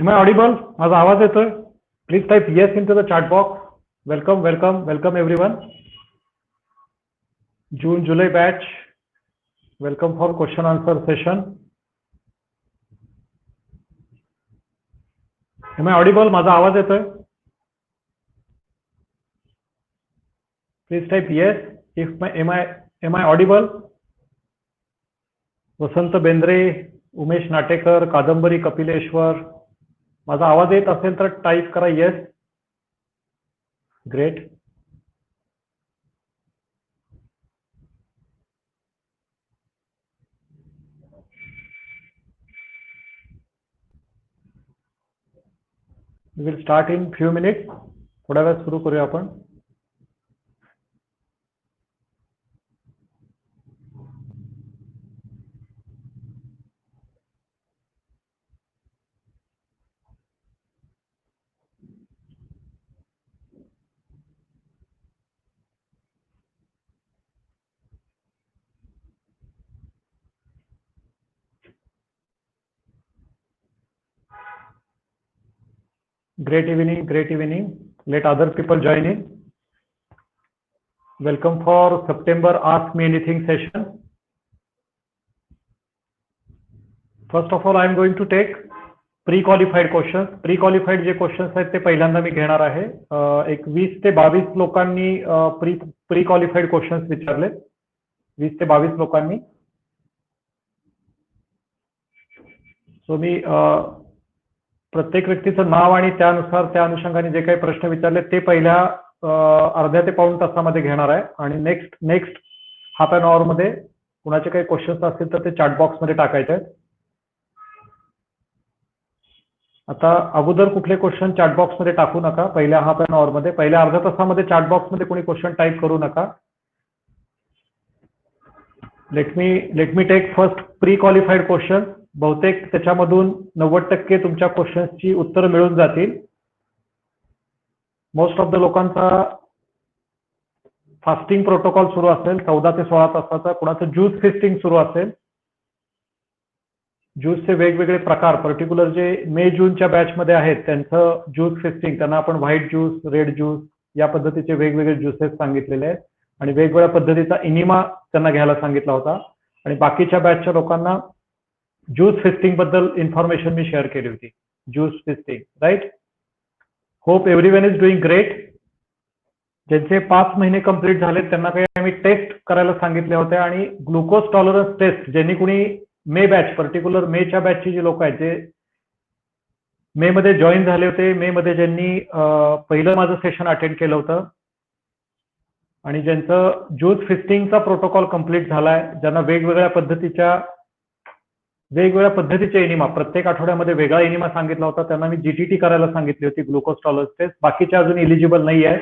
Am I audible? माझा आवाज येतोय? Please type yes into the chat box. Welcome everyone. June July batch. Welcome for question answer session. Am I audible? माझा आवाज येतोय? Please type yes if am I audible? वसंत बेंद्रे, उमेश नाटेकर, कादंबरी कपिलेश्वर, माझा आवाज येत असेल तर टाइप करा yes. Great. We will start in few minutes. थोड्या वेळात सुरू करूया आपण. Great evening. Let other people join in. Welcome for September Ask Me Anything session. First of all, I am going to take pre-qualified questions. Pre-qualified जे questions आहेत ते पहिल्यांदा मी घेणार आहे. एक 20 ते 22 लोकांनी pre-qualified questions विचारले. 20 ते 22 लोकांनी. सो मी प्रत्येक व्यक्तीचं नाव आणि त्यानुसार त्या अनुषंगाने जे काही प्रश्न विचारले ते पहिल्या अर्ध्या ते पाऊण तासामध्ये घेणार आहे आणि नेक्स्ट हाफ एन आवर मध्ये कुणाचे काही क्वेश्चन्स असतील तर ते चॅट बॉक्स मध्ये टाकायचे आहेत. आता अगोदर कुठले क्वेश्चन चॅट बॉक्स मध्ये टाकू नका. पहिल्या हाफ एन आवर मध्ये, पहिल्या अर्ध्या तासामध्ये चॅट बॉक्स मध्ये कोणी क्वेश्चन टाईप करू नका. Let me take first pre qualified question. बहुतेक त्याच्यामधून 90% तुमच्या क्वेश्चन्सची उत्तर मिळून जातील. मोस्ट ऑफ द लोकांचा फास्टिंग प्रोटोकॉल सुरू असेल 14 ते 16 तासाचा. कुणाचं ज्यूस फेस्टिंग सुरू असेल. ज्यूसचे वेगवेगळे प्रकार, पर्टिक्युलर जे मे जूनच्या बॅच मध्ये आहेत त्यांचं ज्यूस फेस्टिंग, त्यांना आपण व्हाईट ज्यूस, रेड ज्यूस या पद्धतीचे वेगवेगळे ज्यूसेस सांगितलेले आहेत आणि वेगवेगळ्या पद्धतीचा इनिमा त्यांना घ्यायला सांगितला होता. आणि बाकीच्या बॅचच्या लोकांना ज्यूस फेस्टिंग बद्दल इन्फॉर्मेशन मी शेअर केली होती. Juice fasting, right. Hope everyone is doing great. ज्यांचे 5 महिने कंप्लीट झाले त्यांना काही आम्ही टेस्ट करायला सांगितले होते आणि ग्लुकोज टॉलरन्स टेस्ट ज्यांनी कुणी मे बॅच, पर्टिक्युलर मेच्या बॅचची जी लोक आहेत जे मे मध्ये जॉईन झाले होते, मे मध्ये ज्यांनी पहिलं माझं सेशन अटेंड केलं होतं आणि ज्यांचं ज्यूस फेस्टिंगचा प्रोटोकॉल कंप्लीट झालाय, ज्यांना वेगवेगळ्या पद्धतीचे एनिमा, प्रत्येक आठवड्यामध्ये वेगळा एनिमा सांगितला होता, त्यांना मी जीटीटी करायला सांगितली होती, ग्लुकोज टॉलरन्स टेस्ट. बाकीचे अजून इलिजिबल नाही आहेत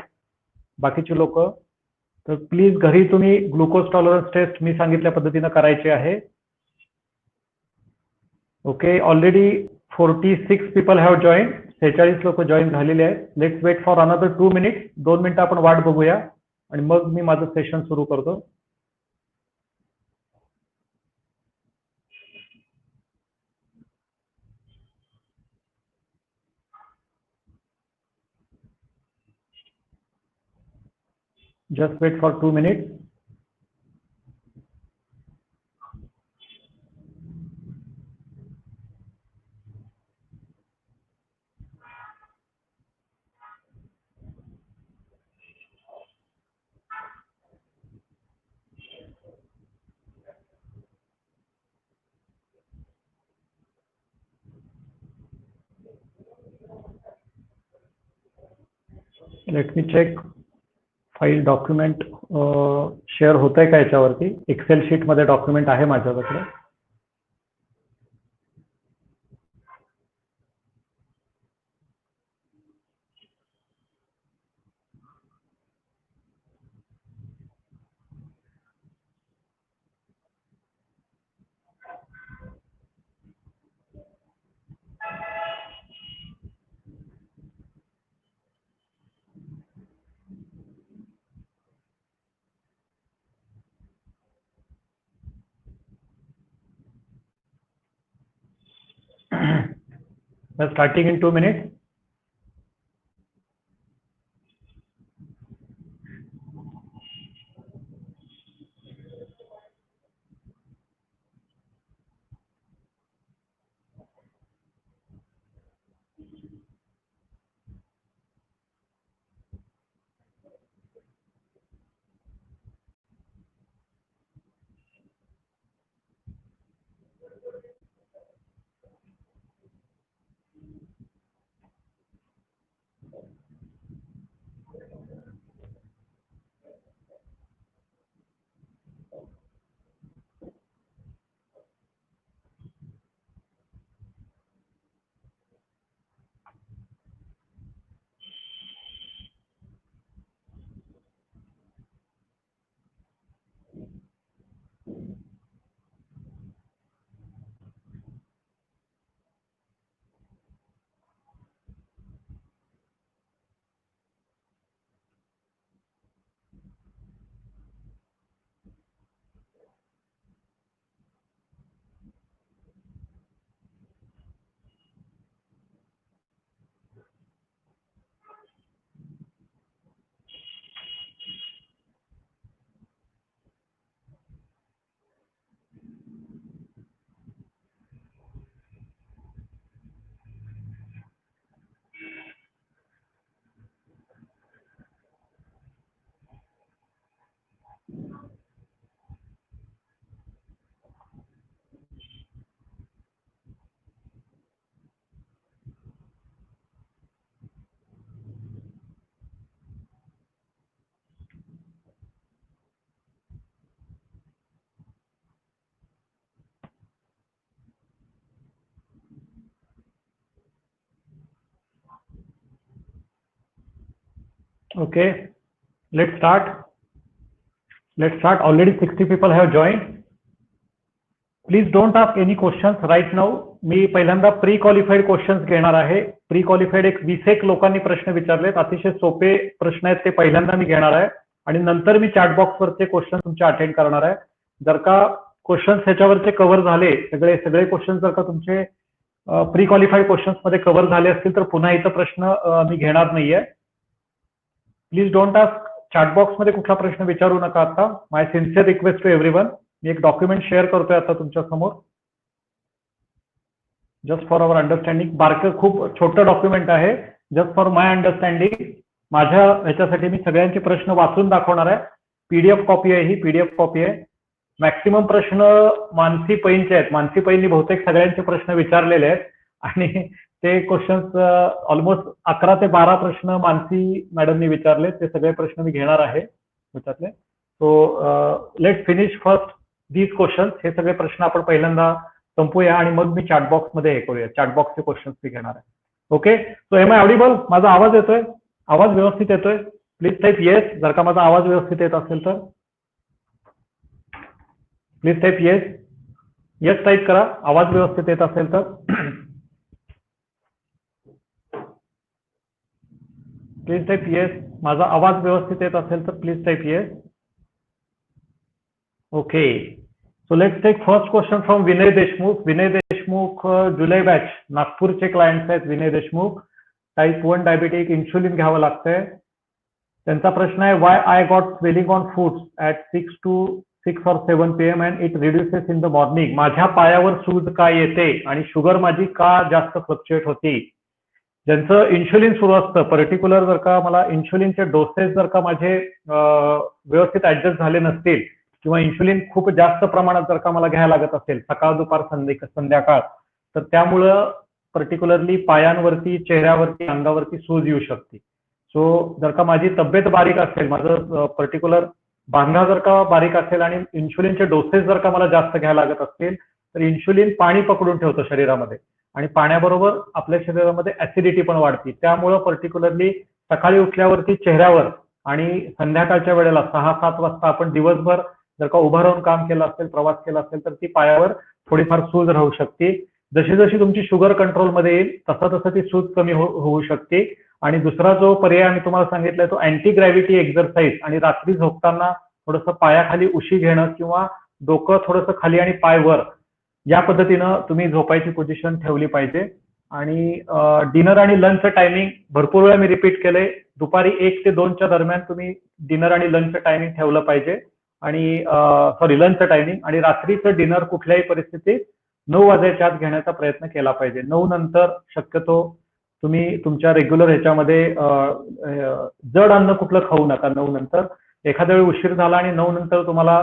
बाकीची लोक. तर प्लीज घरी तुम्ही ग्लुकोज टॉलरन्स टेस्ट मी सांगितल्या पद्धतीनं करायची आहे. Okay, already 46 people have join. 46 लोक जॉईन झालेले आहेत. Let's wait for another 2 minutes. 2 मिनिटं आपण वाट बघूया आणि मग मी माझं सेशन सुरू करतो. Just wait for 2 minutes. Let me check. File document share होत आहे का याच्यावरती? एक्सेल शीट मध्ये डॉक्युमेंट आहे माझ्याकडे. We're starting in 2 minutes. Okay, let's start. Already 60 people have joined. Please don't ask any questions right now. मी पहिल्यांदा pre qualified questions घेणार आहे. प्री क्वालिफाईड 20 लोकांनी प्रश्न विचारलेत. अतिशय सोपे प्रश्न आहेत, ते पहिल्यांदा मी घेणार आहे आणि नंतर मी चॅट बॉक्सवरचे क्वेश्चन तुमचे अटेंड करणार आहे. जर का क्वेश्चन्स ह्याच्यावरचे कव्हर झाले, सगळे क्वेश्चन जर का तुमचे प्री क्वालिफाईड क्वेश्चन्स मध्ये कव्हर झाले असतील तर पुन्हा इथं प्रश्न मी घेणार नाहीये. Please don't ask. Chat box मध्ये कुठला प्रश्न विचारू नका आता. माय सिन्सिअर रिक्वेस्ट टू एव्हरीवन. मी एक डॉक्युमेंट शेअर करतोय आता तुमच्या समोर, जस्ट फॉर अवर अंडरस्टँडिंग. बारकं खूप छोटं डॉक्युमेंट आहे, जस्ट फॉर माय अंडरस्टँडिंग. माझ्या ह्याच्यासाठी मी सगळ्यांचे प्रश्न वाचून दाखवणार आहे. पीडीएफ कॉपी आहे ही, पीडीएफ कॉपी आहे. मॅक्सिमम प्रश्न मानसी पैंचे आहेत. मानसी पैंनी बहुतेक सगळ्यांचे प्रश्न विचारलेले आहेत आणि ते क्वेश्चन्स ऑलमोस्ट 11 ते 12 प्रश्न मानसी मॅडमनी विचारले. ते सगळे प्रश्न मी घेणार आहे त्याच्यातले. So let's finish first these questions. हे सगळे प्रश्न आपण पहिल्यांदा संपूया आणि मग मी चॅट बॉक्स मध्ये हे करूया. चॅट बॉक्सचे क्वेश्चन्स मी घेणार आहे. Okay, so am I audible? माझा आवाज येतोय? आवाज व्यवस्थित येतोय? प्लीज टाईप येस जर का माझा आवाज व्यवस्थित येत असेल तर. Please type yes. Yes type करा आवाज व्यवस्थित येत असेल तर. Please type yes. माझा आवाज व्यवस्थित येत असेल तर please type yes. Okay, so let's take first question from Vinay Deshmukh. Vinay Deshmukh जुलै बॅच, नागपूरचे क्लायंट्स आहेत Vinay Deshmukh. Type 1 diabetic, insulin घ्यावं लागतंय. त्यांचा प्रश्न आहे, why I got swelling on foods at 6 or 7 PM and it reduces in the morning. माझ्या पायावर सूज का येते आणि शुगर माझी का जास्त फ्लक्च्युएट होती. ज्यांचं इन्शुलिन सुरू असतं पर्टिक्युलर, जर का मला इन्शुलिनचे डोसेस जर का माझे व्यवस्थित ऍडजस्ट झाले नसतील किंवा इन्शुलिन खूप जास्त प्रमाणात जर का मला घ्यायला लागत असेल सकाळ दुपार संध्याकाळ, तर त्यामुळं पर्टिक्युलरली पायांवरती, चेहऱ्यावरती, अंगावरती सूज येऊ शकते. सो जर का माझी तब्येत बारीक असेल, माझं पर्टिक्युलर बांधा जर का बारीक असेल आणि इन्शुलिनचे डोसेस जर का मला जास्त घ्यायला लागत असतील, तर इन्शुलिन पाणी पकडून ठेवतं शरीरामध्ये आणि पाण्याबरोबर आपल्या शरीरामध्ये ऍसिडिटी पण वाढते. त्यामुळं पर्टिक्युलरली सकाळी उठल्यावरती चेहऱ्यावर आणि संध्याकाळच्या वेळेला 6-7 वाजता आपण दिवसभर जर का उभं राहून काम केलं असेल, प्रवास केला असेल, तर ती पायावर थोडीफार सूज राहू शकते. जशी जशी तुमची शुगर कंट्रोलमध्ये येईल तसं तसं ती सूज कमी होऊ शकते. आणि दुसरा जो पर्याय मी तुम्हाला सांगितलाय तो अँटी ग्रॅव्हिटी एक्झरसाइज. आणि रात्री झोपताना थोडंसं पायाखाली उशी घेणं किंवा डोकं थोडंसं खाली आणि पाय वर, या पद्धतीनं तुम्ही झोपायची पोझिशन ठेवली पाहिजे. आणि डिनर आणि लंच टायमिंग भरपूर वेळा मी रिपीट केलंय, दुपारी 1 ते 2च्या दरम्यान तुम्ही डिनर आणि लंच टायमिंग ठेवलं पाहिजे. आणि सॉरी, लंच टायमिंग. आणि रात्रीचं डिनर कुठल्याही परिस्थितीत 9 वाजायच्या आत घेण्याचा प्रयत्न केला पाहिजे. 9 नंतर शक्यतो तुम्ही तुमच्या रेग्युलर ह्याच्यामध्ये जड अन्न कुठलं खाऊ नका 9 नंतर. एखाद्या वेळी उशीर झाला आणि 9 नंतर तुम्हाला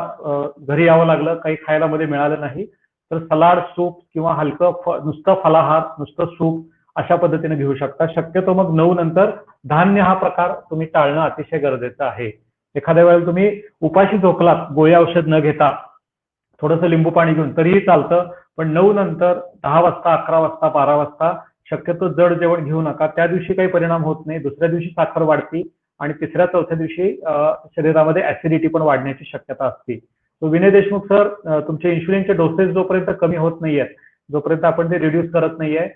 घरी यावं लागलं, काही खायला मध्ये मिळालं नाही, तर सलाड, सूप किंवा हलकं नुसतं फलाहार, नुसतं सूप अशा पद्धतीने घेऊ शकता. शक्यतो मग 9 नंतर धान्य हा प्रकार तुम्ही टाळणं अतिशय गरजेचं आहे. एखाद्या वेळेला तुम्ही उपाशी झोपलात गोळी औषध न घेता, थोडंसं लिंबू पाणी घेऊन, तरीही चालतं. पण 9 नंतर 10 वाजता, 11 वाजता, 12 वाजता शक्यतो जड जेवण घेऊ नका. त्या दिवशी काही परिणाम होत नाही, दुसऱ्या दिवशी साखर वाढती आणि तिसऱ्या चौथ्या दिवशी शरीरामध्ये ऍसिडिटी पण वाढण्याची शक्यता असते. तो विनय देशमुख सर, तुमचे इन्शुलिनचे डोसेस जोपर्यंत कमी होत नाहीये, जोपर्यंत आपण ते रिड्यूस करत नाहीये,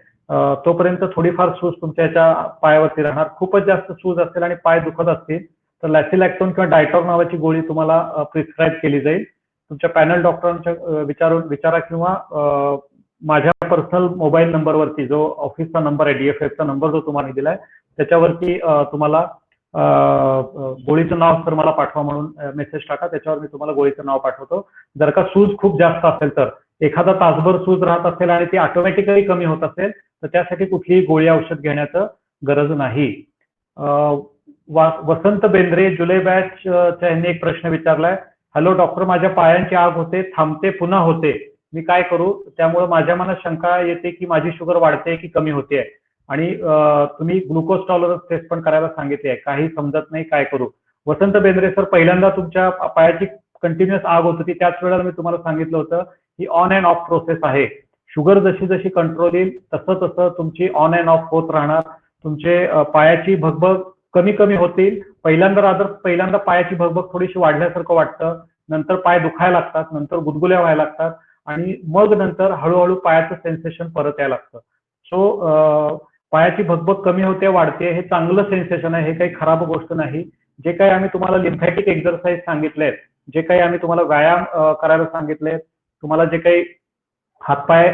तोपर्यंत थोडीफार सूज तुमच्या याच्या पायावरती राहणार. खूपच जास्त सूज असेल आणि पाय दुखत असतील तर लॅसिलॅक्टोन किंवा डायटॉक नावाची गोळी तुम्हाला प्रिस्क्राईब केली जाईल. तुमच्या पॅनल डॉक्टरांच्या विचारा किंवा माझ्या पर्सनल मोबाईल नंबरवरती, जो ऑफिसचा नंबर आहे, DFFचा नंबर जो तुम्हाला दिलाय, त्याच्यावरती तुम्हाला गोळीचं नाव सर मला पाठवा म्हणून मेसेज टाका, त्याच्यावर मी तुम्हाला गोळीचं नाव पाठवतो. जर का सूज खूप जास्त असेल, तर एखादा तासभर सूज राहत असेल आणि ती ऑटोमॅटिकली कमी होत असेल, तर त्यासाठी कुठलीही गोळी औषध घेण्याचं गरज नाही. वसंत बेंद्रे जुलै बॅच यांनी एक प्रश्न विचारलाय. हॅलो डॉक्टर, माझ्या पायांची आग होते, थांबते, पुन्हा होते, मी काय करू? त्यामुळे माझ्या मनात शंका येते की माझी शुगर वाढते की कमी होते, आणि तुम्ही ग्लुकोज टॉलरन्स टेस्ट पण करायला सांगितली आहे, काही समजत नाही, काय करू? वसंत बेंद्रे सर, पहिल्यांदा तुमच्या पायाची कंटिन्युअस आग होत होती, त्याच वेळेला मी तुम्हाला सांगितलं होतं की ऑन अँड ऑफ प्रोसेस आहे. शुगर जशी जशी कंट्रोल येईल तसं तसं तुमची ऑन अँड ऑफ होत राहणार. तुमचे पायाची भगभग कमी कमी होतील. पहिल्यांदा पायाची भगभग थोडीशी वाढल्यासारखं वाटतं, नंतर पाय दुखायला लागतात, नंतर गुदगुल्या व्हायला लागतात, आणि मग नंतर हळूहळू पायाचं सेन्सेशन परत यायला लागतं. सो पायाची भगभग कमी होते, वाढते, हे चांगलं सेन्सेशन आहे, हे काही खराब गोष्ट नाही. जे काही आम्ही तुम्हाला लिम्फॅटिक एक्झरसाइज सांगितलेत, जे काही आम्ही तुम्हाला व्यायाम करायला सांगितलेत, तुम्हाला जे काही हातपाय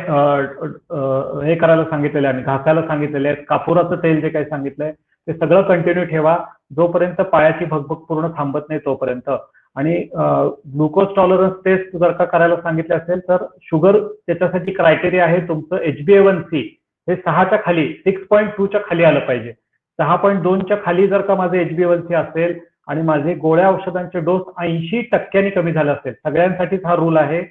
हे करायला सांगितलेले, आम्ही घासायला सांगितलेले आहेत, कापुराचं तेल जे काही सांगितलंय ते सगळं कंटिन्यू ठेवा जोपर्यंत पायाची भगभग पूर्ण थांबत नाही तोपर्यंत. आणि ग्लुकोज टॉलरन्स टेस्ट जर का करायला सांगितले असेल तर शुगर त्याच्यासाठी क्रायटेरिया आहे तुमचं HbA1c हे 6च्या खाली, 6.2च्या खाली आलं पाहिजे. 6.2च्या खाली जर का माझे HbA1c असेल आणि माझे गोळ्या औषधांचे डोस 80% कमी झाले असेल, सगळ्यांसाठीच हा रूल आहे,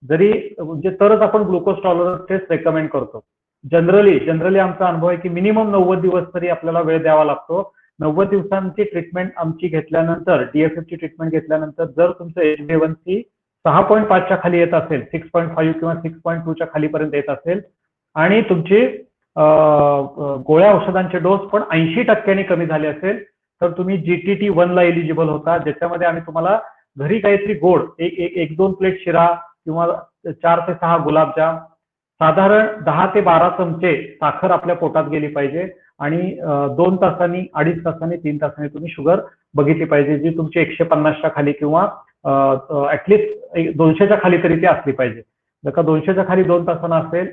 जरी म्हणजे तरच आपण ग्लुकोज टॉलरन्स टेस्ट रेकमेंड करतो. जनरली आमचा अनुभव आहे की मिनिमम 90 दिवस तरी आपल्याला वेळ द्यावा लागतो. 90 दिवसांची ट्रीटमेंट आमची घेतल्यानंतर, DFFची ट्रीटमेंट घेतल्यानंतर, जर तुमचं HbA1c 6.5च्या खाली येत असेल, 6.5 किंवा 6.2च्या खालीपर्यंत येत असेल, आणि तुमची गोळ्या औषधांचे डोस पण 80% कमी झाले असेल, तर तुम्ही GTT1 ला एलिजिबल होता, ज्याच्यामध्ये आम्ही तुम्हाला घरी काहीतरी गोड, एक 2 प्लेट शिरा किंवा 4 ते 6 गुलाबजाम, साधारण 10 ते 12 चमचे साखर आपल्या पोटात गेली पाहिजे, आणि 2 तासांनी, 2.5 तासांनी, 3 तासांनी तुम्ही शुगर बघितली पाहिजे, जी तुमची 150च्या खाली किंवा ऍटलिस्ट 200च्या खाली तरी ती असली पाहिजे. जर का 200च्या खाली 2 तासांना असेल,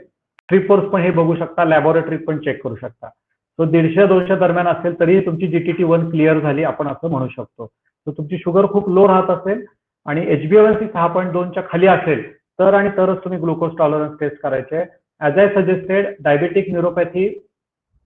ट्रिपर्स पण हे बघू शकता, लॅबोरेटरी पण चेक करू शकता. तो 150-200 दरम्यान असेल तरी तुमची GTT1 क्लिअर झाली, आपण असं म्हणू शकतो. तर तुमची शुगर खूप लो राहत असेल आणि HbA1c 6.2च्या खाली असेल तर आणि तरच तुम्ही ग्लुकोज टॉलरन्स टेस्ट करायचे. As I suggested, diabetic neuropathy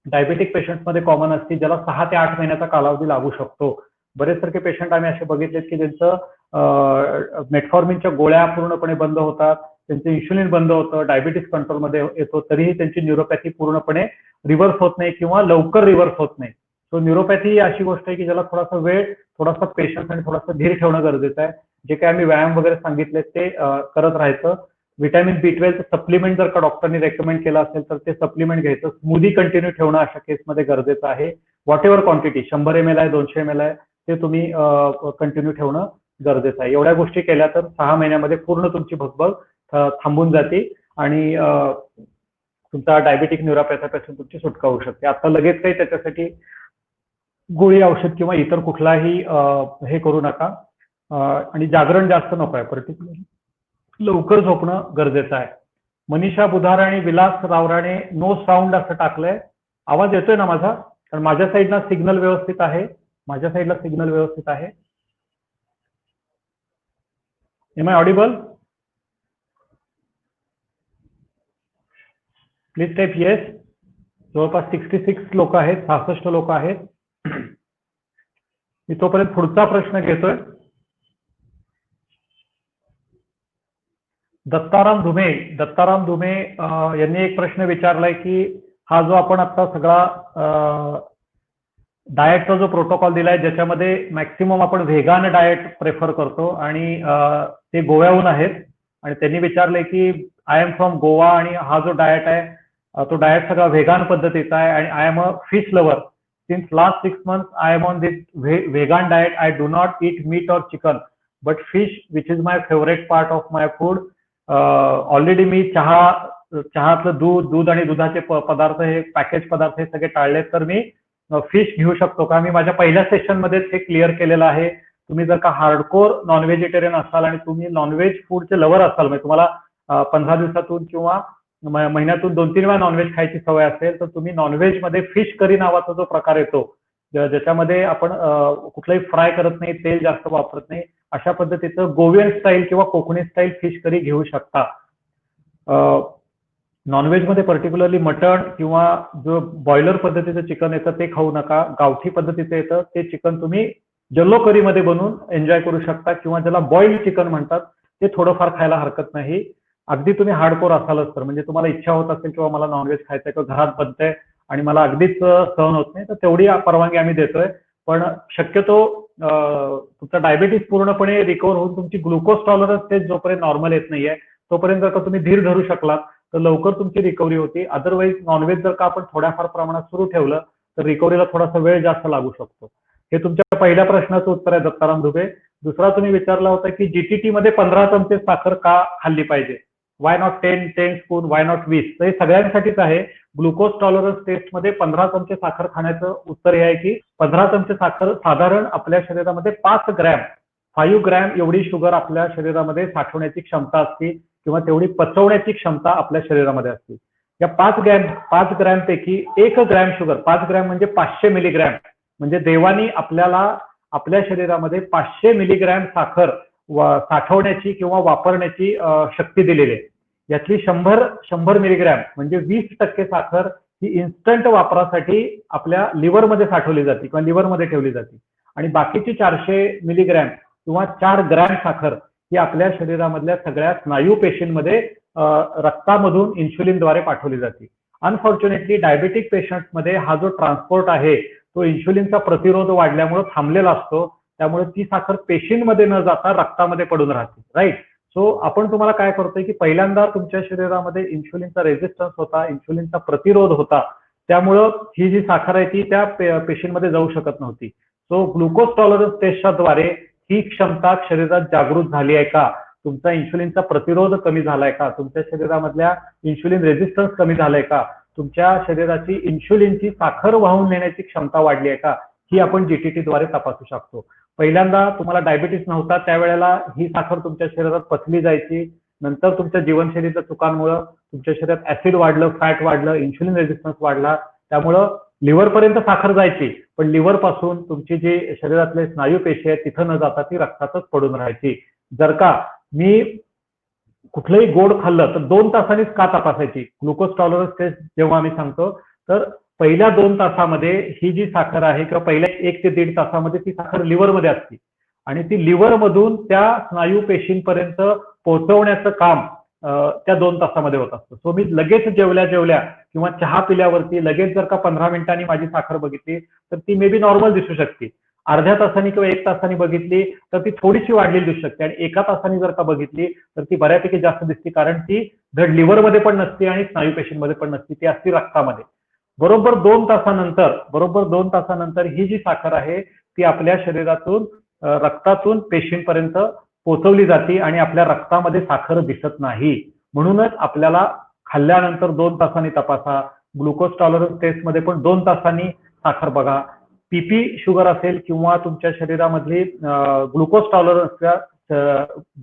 diabetic पेशंट्समध्ये कॉमन असते, ज्याला 6 ते 8 महिन्याचा कालावधी लागू शकतो. बरेच सारखे पेशंट आम्ही असे बघितलेत की ज्यांचं मेटफॉर्मिनच्या गोळ्या पूर्णपणे बंद होतात, त्यांचं इन्शुलिन बंद होतं, डायबिटीस कंट्रोलमध्ये येतो, तरीही त्यांची न्यूरोपॅथी पूर्णपणे रिव्हर्स होत नाही किंवा लवकर रिव्हर्स होत नाही. सो न्यूरोपॅथी ही अशी गोष्ट आहे की ज्याला थोडासा वेळ, थोडासा पेशन्स आणि थोडासा धीर ठेवणं गरजेचं आहे. जे काही आम्ही व्यायाम वगैरे सांगितले ते करत राहायचं. व्हिटॅमिन B12 सप्लिमेंट जर का डॉक्टरनी रेकमेंड केलं असेल तर ते सप्लिमेंट घ्यायचं. स्मूदी कंटिन्यू ठेवणं अशा केसमध्ये गरजेचं आहे. व्हॉट एव्हर क्वांटिटी, 100 ml आहे, 200 ml आहे, ते तुम्ही कंटिन्यू ठेवणं गरजेचं आहे. एवढ्या गोष्टी केल्या तर 6 महिन्यामध्ये पूर्ण तुमची भगभग थांबून जाते आणि तुमचा डायबेटिक न्यूरोपॅथीपासून तुमची सुटका होऊ शकते. आता लगेच काही त्याच्यासाठी गोळी औषध किंवा इतर कुठलाही हे करू नका, आणि जागरण जास्त नको आहे, पर्टिक्युलर लवकर झोपणं गरजेचं आहे. मनीषा बुधार आणि विलास रावराणे नो साऊंड असं टाकलंय. आवाज येतोय ना माझा? कारण माझ्या साईडला सिग्नल व्यवस्थित आहे. माझ्या साईडला सिग्नल व्यवस्थित आहे. Am I audible? Please type yes. जवळपास 66 लोक आहेत, 66 लोक आहेत. मी तोपर्यंत पुढचा प्रश्न घेतोय. दत्ताराम धुमे यांनी एक प्रश्न विचारलाय की हा जो आपण आता सगळा डाएटचा जो प्रोटोकॉल दिलाय ज्याच्यामध्ये मॅक्सिमम आपण व्हेगान डाएट प्रेफर करतो आणि ते गोव्याहून आहेत आणि त्यांनी विचारलंय की आय एम फ्रॉम गोवा आणि हा जो डाएट आहे तो डाएट सगळा व्हेगान पद्धतीचा आहे आणि I am a fish lover. Since last 6 months I am on this vegan diet. I do not eat meat or chicken, but fish, which is my favorite part of my food. Already मी चहातलं दूध आणि दुधाचे पदार्थ हे package पदार्थ हे सगळे टाळलेत, तर मी फिश घेऊ शकतो का? मी माझ्या पहिल्या सेशन मध्येच हे क्लिअर केलेलं आहे. तुम्ही जर का हार्डकोर नॉन व्हेजिटेरियन असाल आणि तुम्ही नॉनव्हेज फूडचे लवर असाल, म्हणजे तुम्हाला 15 दिवसातून किंवा महिन्यातून 2-3 वेळा नॉनव्हेज खायची सवय असेल, तर तुम्ही नॉनव्हेज मध्ये फिश करी नावाचा जो प्रकार येतो ज्याच्यामध्ये आपण कुठलाही फ्राय करत नाही, तेल जास्त वापरत नाही, अशा पद्धतीचं गोवियन स्टाईल किंवा कोकणी स्टाईल फिश करी घेऊ शकता. नॉनव्हेज मध्ये पर्टिक्युलरली मटण किंवा जो बॉयलर पद्धतीचं चिकन येतं ते खाऊ नका. गावठी पद्धतीचं येतं ते चिकन तुम्ही जल्लो करी मध्ये बनवून एन्जॉय करू शकता किंवा ज्याला बॉइल्ड चिकन म्हणतात ते थोडंफार खायला हरकत नाही. अगदी तुम्ही हार्डकोर असालच तर, म्हणजे तुम्हाला इच्छा होत असेल किंवा मला नॉनव्हेज खायचंय किंवा घरात बनतंय आणि मला अगदीच सहन होत नाही, तर तेवढी परवानगी आम्ही देतोय. पण शक्यतो तुमचा डायबिटीस पूर्णपणे रिकव्हर होऊन तुमची ग्लुकोज टॉलरन्स ते जोपर्यंत नॉर्मल येत नाहीये तोपर्यंत जर का तुम्ही धीर धरू शकलात तर लवकर तुमची रिकव्हरी होती. अदरवाईज नॉनव्हेज जर का आपण थोड्याफार प्रमाणात सुरू ठेवलं तर रिकव्हरीला थोडासा वेळ जास्त लागू शकतो. हे तुमच्या पहिल्या प्रश्नाचं उत्तर आहे दत्ताराम दुबे. दुसरा तुम्ही विचारला होता की जीटीटी मध्ये 15 चमचे साखर का खाल्ली पाहिजे? Why not 10 spoon, why not 20? तर हे सगळ्यांसाठीच आहे. ग्लुकोज टॉलरन्स टेस्ट मध्ये 15 चमचे साखर खाण्याचं उत्तर हे आहे की 15 चमचे साखर साधारण आपल्या शरीरामध्ये 5 ग्रॅम एवढी शुगर आपल्या शरीरामध्ये साठवण्याची क्षमता असते किंवा तेवढी पचवण्याची क्षमता आपल्या शरीरामध्ये असते. या 5 ग्रॅम पैकी 1 ग्रॅम शुगर, 5 ग्रॅम म्हणजे 500 मिलीग्रॅम, म्हणजे देवानी आपल्याला आपल्या शरीरामध्ये 500 मिलीग्रॅम साखर साठवण्याची किंवा वापरण्याची शक्ती दिलेली आहे. यातली 100 मिलीग्रॅम म्हणजे 20% साखर ही इन्स्टंट वापरासाठी आपल्या लिव्हरमध्ये साठवली जाते किंवा लिव्हरमध्ये ठेवली जाते आणि बाकीची 400 मिलीग्रॅम किंवा 4 ग्रॅम साखर ही आपल्या शरीरामधल्या सगळ्या स्नायू पेशींमध्ये रक्तामधून इन्शुलिनद्वारे पाठवली जाते. अनफॉर्च्युनेटली डायबेटिक पेशंट्समध्ये हा जो ट्रान्सपोर्ट आहे तो इन्शुलिनचा प्रतिरोध वाढल्यामुळे थांबलेला असतो, त्यामुळे ती साखर पेशींमध्ये न जाता रक्तामध्ये पडून राहते. राईट. सो आपण तुम्हाला काय करतोय की पहिल्यांदा तुमच्या शरीरामध्ये इन्शुलिनचा रेझिस्टन्स होता, इन्शुलिनचा प्रतिरोध होता, त्यामुळं ही जी साखर आहे ती त्या पेशींमध्ये जाऊ शकत नव्हती. सो ग्लुकोज टॉलरन्स टेस्टच्याद्वारे ही क्षमता शरीरात जागृत झाली आहे का? तुमचा इन्शुलिनचा प्रतिरोध कमी झालाय का? तुमच्या शरीरामधल्या इन्शुलिन रेझिस्टन्स कमी झालाय का? तुमच्या शरीराची इन्शुलिनची साखर वाहून नेण्याची क्षमता वाढली आहे का? ही आपण जीटीटीद्वारे तपासू शकतो. पहिल्यांदा तुम्हाला डायबिटीस नव्हता त्यावेळेला ही साखर तुमच्या शरीरात पचली जायची. नंतर तुमच्या जीवनशैलीच्या चुकांमुळे तुमच्या शरीरात ऍसिड वाढलं, फॅट वाढलं, इन्शुलिन रेझिस्टन्स वाढला, त्यामुळं लिव्हर पर्यंत साखर जायची, पण लिव्हर पासून तुमची जी शरीरातले स्नायू पेशी आहेत तिथं न जाता ती रक्तातच पडून राहायची. जर का मी कुठलंही गोड खाल्लं तर 2 तासांनीच का तपासायची? ग्लुकोज टॉलरन्स टेस्ट जेव्हा आम्ही सांगतो तर पहिल्या 2 तासामध्ये ही जी साखर आहे किंवा पहिल्या 1 ते 1.5 तासामध्ये ती साखर लिव्हरमध्ये असते आणि ती लिव्हर मधून त्या स्नायू पेशींपर्यंत पोहोचवण्याचं काम त्या 2 तासामध्ये होत असतं. सो मी लगेच जेवल्या किंवा चहा पिल्यावरती लगेच जर का 15 मिनिटांनी माझी साखर बघितली तर ती मे बी नॉर्मल दिसू शकते. अर्ध्या तासांनी किंवा 1 तासांनी बघितली तर ती थोडीशी वाढलेली दिसू शकते आणि 1 तासांनी जर का बघितली तर ती बऱ्यापैकी जास्त दिसते, कारण ती धड लिव्हरमध्ये पण नसते आणि स्नायू पेशींमध्ये पण नसते, ती असते रक्तामध्ये. बरोबर 2 तासानंतर ही जी साखर आहे ती आपल्या शरीरातून रक्तातून पेशींपर्यंत पोहोचवली जाते आणि आपल्या रक्तामध्ये साखर दिसत नाही. म्हणूनच आपल्याला खाल्ल्यानंतर 2 तासांनी तपासा. ग्लुकोज टॉलरन्स टेस्ट मध्ये पण 2 तासांनी साखर बघा. पीपी शुगर असेल किंवा तुमच्या शरीरामधली ग्लुकोज टॉलरन्स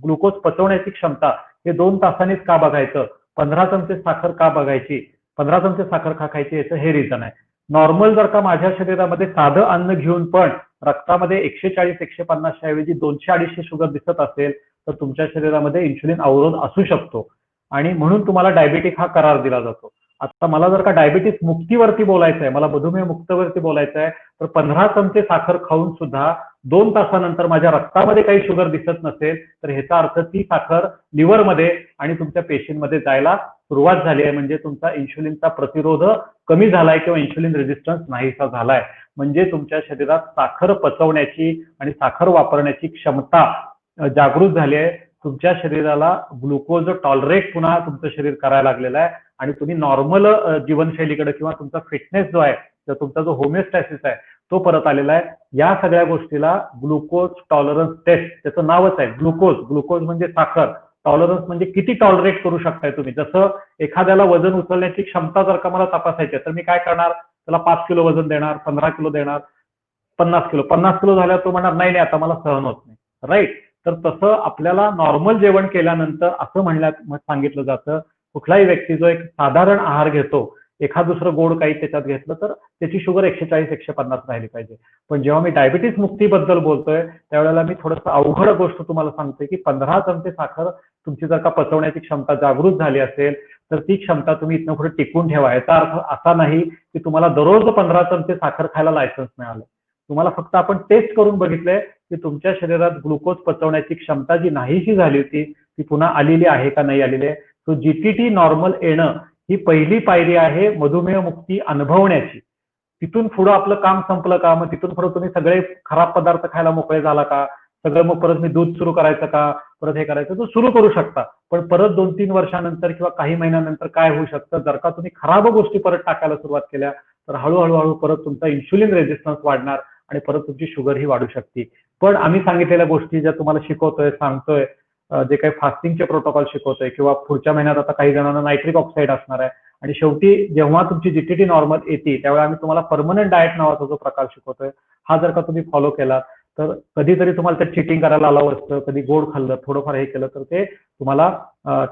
ग्लुकोज पचवण्याची क्षमता हे 2 तासांनीच का बघायचं? 15 चमचे साखर का बघायची, 15 चमचे साखर का खायची, याचं हे रिझन आहे. नॉर्मल जर का माझ्या शरीरामध्ये साधं अन्न घेऊन पण रक्तामध्ये 140-150 च्या ऐवजी 200-250 शुगर दिसत असेल तर तुमच्या शरीरामध्ये इन्शुलिन अवरोध असू शकतो आणि म्हणून तुम्हाला डायबिटिक हा करार दिला जातो. आता मला जर का डायबिटीस मुक्तीवरती बोलायचं आहे, मला मधुमेह मुक्तवरती बोलायचं आहे, तर 15 चमचे साखर खाऊन सुद्धा 2 तासानंतर माझ्या रक्तामध्ये काही शुगर दिसत नसेल तर ह्याचा अर्थ ती साखर लिव्हरमध्ये आणि तुमच्या पेशींमध्ये जायला सुरुवात झाली आहे, म्हणजे तुमचा इन्शुलिनचा प्रतिरोध कमी झालाय किंवा इन्शुलिन रेझिस्टन्स नाहीसा झालाय. म्हणजे तुमच्या शरीरात साखर पचवण्याची आणि साखर वापरण्याची क्षमता जागृत झाली आहे. तुमच्या शरीराला ग्लुकोज टॉलरेट पुन्हा तुमचं शरीर करायला लागलेलं आहे आणि तुम्ही नॉर्मल जीवनशैलीकडे किंवा तुमचा फिटनेस जो आहे, तुमचा जो होमिओस्टॅसिस आहे तो परत आलेला आहे. या सगळ्या गोष्टीला ग्लुकोज टॉलरन्स टेस्ट, त्याचं नावच आहे ग्लुकोज. ग्लुकोज म्हणजे साखर, टॉलरन्स म्हणजे किती टॉलरेट करू शकताय तुम्ही. जसं एखाद्याला वजन उचलण्याची क्षमता जर का मला तपासायची तर मी काय करणार, त्याला 5 किलो वजन देणार, 15 किलो देणार, 50 किलो झाल्यावर तो म्हणणार नाही आता मला सहन होत नाही, राईट. तर तसं आपल्याला नॉर्मल जेवण केल्यानंतर असं सांगितलं जातं, कुठलाही व्यक्ती जो एक साधारण आहार घेतो, एखाद दुसरं गोड काही त्याच्यात घेतलं तर त्याची शुगर 140-150 राहिली पाहिजे. पण जेव्हा मी डायबिटीस मुक्तीबद्दल बोलतोय त्यावेळेला मी थोडंसं अवघड गोष्ट तुम्हाला सांगतोय की 15 चमचे साखर तुमची जर का पचवण्याची क्षमता जागृत झाली असेल तर ती क्षमता तुम्ही इथनं पुढे टिकून ठेवा. याचा अर्थ असा नाही की तुम्हाला दररोज 15 चमचे साखर खायला लायसन्स मिळालं. तुम्हाला फक्त आपण टेस्ट करून बघितलंय की तुमच्या शरीरात ग्लुकोज पचवण्याची क्षमता जी नाहीशी झाली होती ती पुन्हा आलेली आहे का नाही आलेली आहे. सो जीटीटी नॉर्मल येणं ही पहिली पायरी आहे मधुमेह मुक्ती अनुभवण्याची. तिथून पुढे आपलं काम संपलं का, मग तिथून पुढे तुम्ही सगळे खराब पदार्थ खायला मोकळे झाला का, सगळं मग परत मी दूध सुरू करायचं का, परत हे करायचं, तर सुरू करू शकता. पण परत 2-3 वर्षानंतर किंवा काही महिन्यानंतर काय होऊ शकतं, जर का तुम्ही खराब गोष्टी परत टाकायला सुरुवात केल्या तर हळूहळू परत तुमचा इन्शुलिन रेझिस्टन्स वाढणार आणि परत तुमची शुगर ही वाढू शकते. पण आम्ही सांगितलेल्या गोष्टी ज्या तुम्हाला शिकवतोय, सांगतोय, जे काही फास्टिंगचे प्रोटोकॉल शिकवतोय किंवा पुढच्या महिन्यात आता काही जणांना नायट्रिक ऑक्साईड असणार आहे आणि शेवटी जेव्हा तुमची जीटीटी नॉर्मल येते त्यावेळेला आम्ही तुम्हाला परमनंट डाएट नावाचा जो प्रकार शिकवतोय हा जर का तुम्ही फॉलो केला तर कधीतरी तुम्हाला त्यात चिटिंग करायला अलाव असतं, कधी गोड खाल्लं, थोडंफार हे केलं तर ते तुम्हाला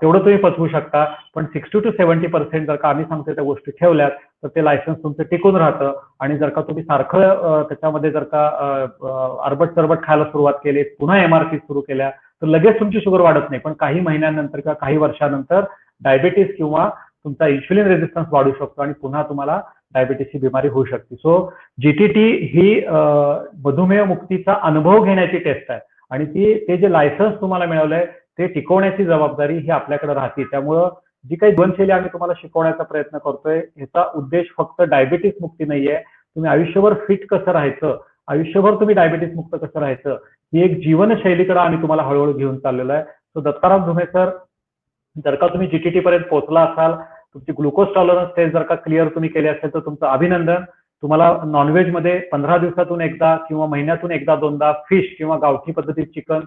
तेवढं तुम्ही पचवू शकता. पण 60 to 70% जर का आम्ही सांगतोय त्या गोष्टी ठेवल्यात तर ते लायसन्स तुमचं टिकून राहतं आणि जर का तुम्ही सारखं त्याच्यामध्ये जर का अरबट सरबट खायला सुरुवात केली, पुन्हा एमआरपी सुरू केल्या तर लगेच तुमची शुगर वाढत नाही, पण काही महिन्यानंतर किंवा काही वर्षानंतर डायबिटीस किंवा तुमचा इन्शुलिन रेझिस्टन्स वाढू शकतो आणि पुन्हा तुम्हाला डायबिटीसची बिमारी होऊ शकते. सो जीटीटी ही मधुमेह मुक्तीचा अनुभव घेण्याची टेस्ट आहे आणि ते जे लायसन्स तुम्हाला मिळवलंय ते टिकवण्याची जबाबदारी ही आपल्याकडे राहते. त्यामुळं जी काही जीवनशैली आम्ही तुम्हाला शिकवण्याचा प्रयत्न करतोय ह्याचा उद्देश फक्त डायबिटीस मुक्ती नाहीये. तुम्ही आयुष्यभर फिट कसं राहायचं, आयुष्यभर तुम्ही डायबिटीस मुक्त कसं राहायचं ही एक जीवनशैलीकडे आम्ही तुम्हाला हळूहळू घेऊन चाललेलो आहे. सो दत्ताराम धुमे सर, जर का तुम्ही जीटीटी पर्यंत पोहोचला असाल, तुमची ग्लुकोज टॉलरन्स टेस्ट जर का क्लिअर तुम्ही केली असेल तर तुमचं अभिनंदन. तुम्हाला नॉनव्हेज मध्ये 15 दिवसातून एकदा किंवा महिन्यातून एकदा दोनदा फिश किंवा गावठी पद्धतीत चिकन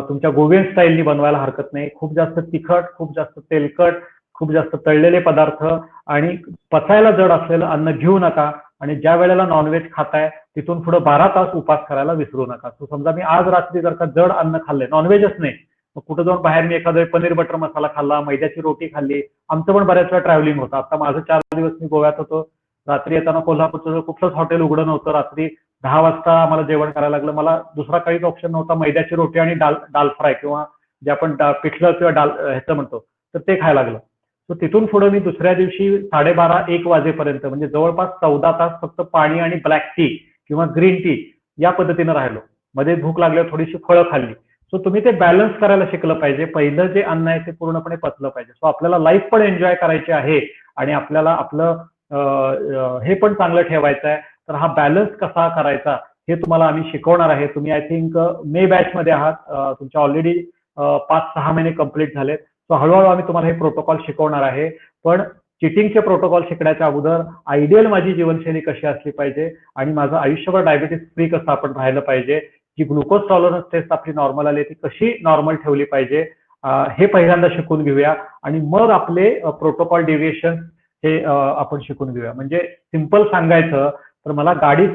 तुमच्या गोवियन स्टाईलनी बनवायला हरकत नाही. खूप जास्त तिखट, खूप जास्त तेलकट, खूप जास्त तळलेले पदार्थ आणि पचायला जड असलेलं अन्न घेऊ नका आणि ज्या वेळेला नॉनव्हेज खाताय तिथून पुढे 12 तास उपास करायला विसरू नका. तो समजा मी आज रात्री जर का जड अन्न खाल्लंय, नॉनव्हेजच नाही, मग कुठं जाऊन बाहेर मी एखादा पनीर बटर मसाला खाल्ला, मैद्याची रोटी खाल्ली, आमचं पण बऱ्याच वेळा ट्रॅव्हलिंग होतं. आता माझं 4 दिवस मी गोव्यात होतो, रात्री येताना कोल्हापूरचं कुठलंच हॉटेल उघडं नव्हतं, रात्री 10 वाजता आम्हाला जेवण करायला लागलं. मला दुसरा काहीच ऑप्शन नव्हता, मैद्याची रोटी आणि दाल फ्राय किंवा जे आपण पिठलं किंवा ह्याचं म्हणतो तर ते खायला लागलं. तर तिथून पुढे मी दुसऱ्या दिवशी 12:30-1 वाजेपर्यंत म्हणजे जवळपास 14 तास फक्त पाणी आणि ब्लॅक टी किंवा ग्रीन टी या पद्धतीनं राहिलो. मध्ये भूक लागल्यावर थोडीशी फळं खाल्ली. सो तुम्ही ते बॅलन्स करायला शिकलं पाहिजे. पहिलं जे अन्न आहे ते पूर्णपणे पचलं पाहिजे. सो आपल्याला लाईफ पण एन्जॉय करायची आहे आणि आपल्याला आपलं हे पण चांगलं ठेवायचं आहे. तर हा बॅलन्स कसा करायचा हे तुम्हाला आम्ही शिकवणार आहे. तुम्ही आय थिंक मे बॅच मध्ये आहात, तुमच्या ऑलरेडी 5-6 महिने कंप्लीट झालेत. सो हळूहळू आम्ही तुम्हाला हे प्रोटोकॉल शिकवणार आहे. पण चिटिंगचे प्रोटोकॉल शिकण्याच्या अगोदर आयडियल माझी जीवनशैली कशी असली पाहिजे आणि माझं आयुष्यभर डायबिटीस फ्री कसं आपण राहिलं पाहिजे, जी ग्लुकोज टॉलरन्स टेस्ट आपली नॉर्मल आली ती कशी नॉर्मल ठेवली पाहिजे, हे पहिल्यांदा शिकून घेऊया आणि मग आपले प्रोटोकॉल डेव्हिएशन हे आपण शिकून घेऊया. म्हणजे सिंपल सांगायचं तर मला गाडी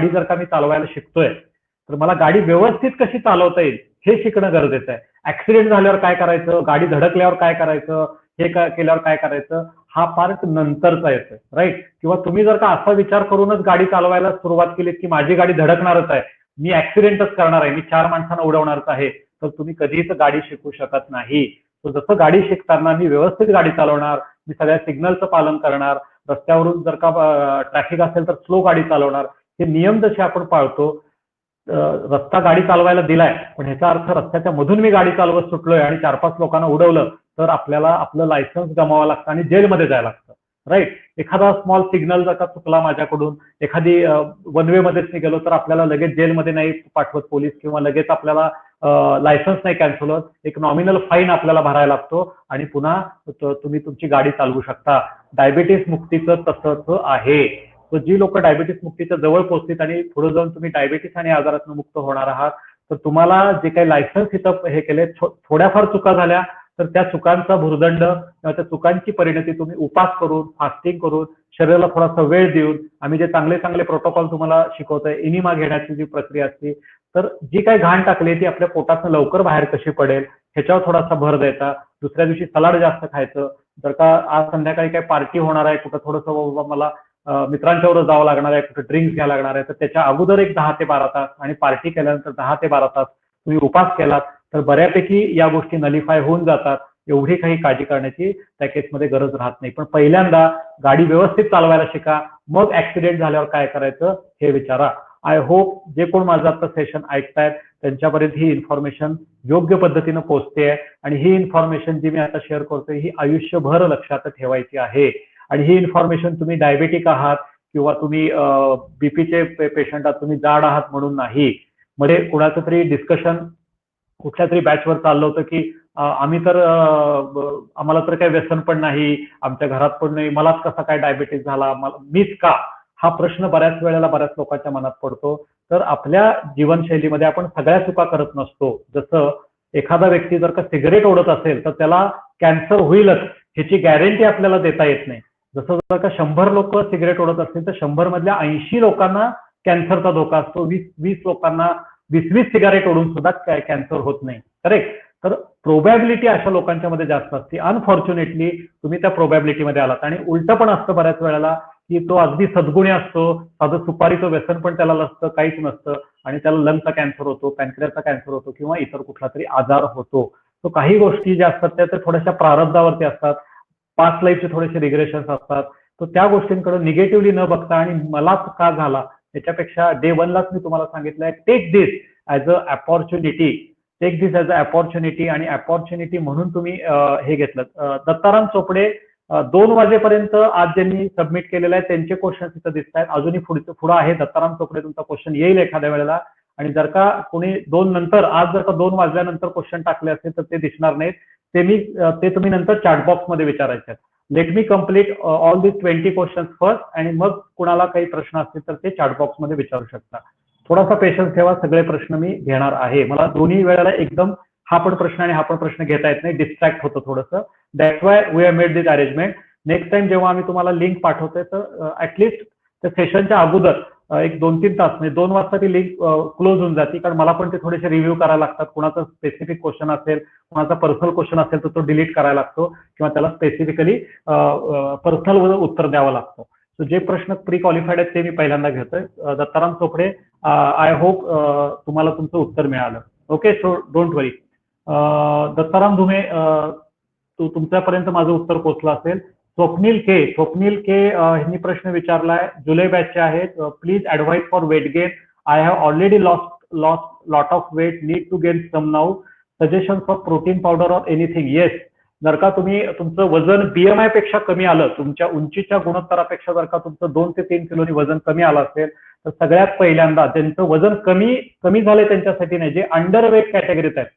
जर का मी चालवायला शिकतोय तर मला गाडी व्यवस्थित कशी चालवता येईल हे शिकणं गरजेचं आहे. ऍक्सिडेंट झाल्यावर काय करायचं, गाडी धडकल्यावर काय करायचं, हे केल्यावर काय करायचं, हा पार्ट नंतरचा येतोय, राईट. किंवा तुम्ही जर का असा विचार करूनच गाडी चालवायला सुरुवात केली की माझी गाडी धडकणारच आहे, मी ऍक्सिडेंटच करणार आहे, मी 4 माणसांना उडवणारच आहे, तर तुम्ही कधीच गाडी शिकू शकत नाही. तो जसं गाडी शिकताना मी व्यवस्थित गाडी चालवणार, मी सगळ्या सिग्नलचं पालन करणार, रस्त्यावरून जर का ट्रॅफिक असेल तर स्लो गाडी चालवणार, हे नियम जसे आपण पाळतो. रस्ता गाडी चालवायला दिलाय, पण ह्याचा अर्थ रस्त्याच्या मधून मी गाडी चालवत सुटलोय आणि 4-5 लोकांना उडवलं तर आपल्याला आपलं लायसन्स गमावं लागतं आणि जेलमध्ये जायला लागतं, राईट. एखादा स्मॉल सिग्नल जर का चुकला माझ्याकडून, एखादी वन वे मध्येच निघालो तर आपल्याला लगेच जेलमध्ये नाही पाठवत पोलीस, किंवा लगेच आपल्याला लायसन्स नाही कॅन्सल होत, एक नॉमिनल फाईन आपल्याला भरायला लागतो आणि पुन्हा तुम्ही तुमची गाडी चालवू शकता. डायबिटीस मुक्तीचं तसंच आहे. तर जी लोक डायबिटीस मुक्तीच्या जवळ पोहोचतील आणि पुढे जाऊन तुम्ही डायबिटीस आणि आजारातून मुक्त होणार आहात, तर तुम्हाला जे काही लायसन्स इथं हे केले, थोड्याफार चुका झाल्या तर त्या चुकांचा भुर्दंड किंवा त्या चुकांची परिणती तुम्ही उपास करून, फास्टिंग करून, शरीराला थोडासा वेळ देऊन, आम्ही जे चांगले चांगले प्रोटोकॉल तुम्हाला शिकवतोय, इनिमा घेण्याची जी प्रक्रिया असते, तर जी काही घाण टाकली ती आपल्या पोटातून लवकर बाहेर कशी पडेल ह्याच्यावर थोडासा भर द्यायचा. दुसऱ्या दिवशी सलाड जास्त खायचं. जर का आज संध्याकाळी काही पार्टी होणार आहे, कुठं थोडंसं मला मित्रांच्यावर जावं लागणार आहे, कुठे ड्रिंक्स घ्यायला लागणार आहे, तर त्याच्या अगोदर एक 10 ते 12 तास आणि पार्टी केल्यानंतर 10 ते 12 तास तुम्ही उपास केलात तर बऱ्यापैकी या गोष्टी नलिफाय होऊन जातात. एवढी काही काळजी करण्याची त्या केसमध्ये गरज राहत नाही. पण पहिल्यांदा गाडी व्यवस्थित चालवायला शिका, मग ऍक्सिडेंट झाल्यावर काय करायचं हे विचारा. आय होप जे कोण माझं आता सेशन ऐकतायत त्यांच्यापर्यंत ही इन्फॉर्मेशन योग्य पद्धतीनं पोहोचते आणि ही इन्फॉर्मेशन जी मी आता शेअर करतोय ही आयुष्यभर लक्षात ठेवायची आहे. आणि ही इन्फॉर्मेशन तुम्ही डायबेटिक आहात किंवा तुम्ही बीपीचे पेशंट आहात, तुम्ही जाड आहात म्हणून नाही. मध्ये कुणाचं तरी डिस्कशन कुठल्या तरी बॅचवर चाललं होतं की आम्ही तर आम्हाला तर काही व्यसन पण नाही, आमच्या घरात पण नाही, मलाच कसा काय डायबिटीस झाला, मीच का, हा प्रश्न बऱ्याच वेळेला बऱ्याच लोकांच्या मनात पडतो. तर आपल्या जीवनशैलीमध्ये आपण सगळ्या चुका करत नसतो. जसं एखादा व्यक्ती जर का सिगरेट ओढत असेल तर त्याला कॅन्सर होईलच ह्याची गॅरंटी आपल्याला देता येत नाही. जसं जर का 100 लोक सिगरेट ओढत असतील तर 100 मधल्या 80 लोकांना कॅन्सरचा धोका असतो, 20 लोकांना 20 सिगारेट ओढून सुद्धा कॅन्सर होत नाही, करेक्ट. तर प्रोबॅबिलिटी अशा लोकांच्या मध्ये जास्त असते. अनफॉर्च्युनेटली तुम्ही त्या प्रोबॅबिलिटीमध्ये आलात. आणि उलट पण असतं बऱ्याच वेळेला की तो अगदी सद्गुणी असतो, साधं सुपारीचं व्यसन पण त्याला नसतं, काहीच नसतं, आणि त्याला लंगचा कॅन्सर होतो, पॅनक्रियाचा कॅन्सर होतो किंवा इतर कुठला तरी आजार होतो. तो काही गोष्टी ज्या असतात त्या थोड्याशा प्रारब्धावरती असतात, पास्ट लाईफचे थोडेसे रिग्रेशन्स असतात. तर त्या गोष्टींकडे निगेटिव्हली न बघता आणि मलाच का झाला त्याच्यापेक्षा डे 1 लाच मी तुम्हाला सांगितलंय, take this as a opportunity, take this as a opportunity. आणि अपॉर्च्युनिटी म्हणून तुम्ही हे घेतलं. दत्ताराम चोपडे 2 वाजेपर्यंत आज ज्यांनी सबमिट केलेलं आहे त्यांचे क्वेश्चन तिथं दिसत आहेत. अजूनही पुढे आहे. दत्ताराम चोपडे तुमचा क्वेश्चन येईल एखाद्या वेळेला. आणि जर का कोणी 2 नंतर, आज जर का 2 वाजल्यानंतर क्वेश्चन टाकले असेल तर ते दिसणार नाहीत. ते तुम्ही नंतर चॅट बॉक्स मध्ये विचारायचे. लेट मी कम्प्लीट ऑल दिस 20 क्वेश्चन फर्स्ट, आणि मग कुणाला काही प्रश्न असतील तर ते चॅट बॉक्स मध्ये विचारू शकता. थोडासा पेशन्स ठेवा, सगळे प्रश्न मी घेणार आहे. मला दोन्ही वेळेला एकदम हा पण प्रश्न आणि हा पण प्रश्न घेता येत नाही, डिस्ट्रॅक्ट होतो थोडंसं. That's why we have made this arrangement. Next time जेव्हा आम्ही तुम्हाला लिंक पाठवतोय तर ऍटलिस्ट त्या सेशनच्या अगोदर एक 2-3 तास, म्हणजे 2 वाजता ती लिंक क्लोज होऊन जाते, कारण मला पण ते थोडेसे रिव्ह्यू करायला लागतात. कुणाचा स्पेसिफिक क्वेश्चन असेल, कुणाचा पर्सनल क्वेश्चन असेल तर तो डिलीट करायला लागतो किंवा त्याला स्पेसिफिकली पर्सनल उत्तर द्यावं लागतं. सो जे प्रश्न प्री क्वालिफाईड आहेत ते मी पहिल्यांदा घेतोय. दत्ताराम चोपडे, आय होप तुम्हाला तुमचं उत्तर मिळालं. ओके, सो डोंट वरी. दत्ताराम धुमे, तुमच्यापर्यंत माझं उत्तर पोहोचलं असेल. स्वप्नील के यांनी प्रश्न विचारलाय, जुलै बॅचचे आहेत. Please advice for weight gain. I have already lost lot of weight, need to gain some now. Suggestion for protein powder or anything. Yes, जर का तुमचं वजन बीएमआय पेक्षा कमी आलं, तुमच्या उंचीच्या गुणोत्तरापेक्षा जर का तुमचं 2 ते 3 किलोनी वजन कमी आलं असेल तर सगळ्यात पहिल्यांदा ज्यांचं वजन कमी झालंय त्यांच्यासाठी नाही, जे अंडरवेट कॅटेगरीत आहेत.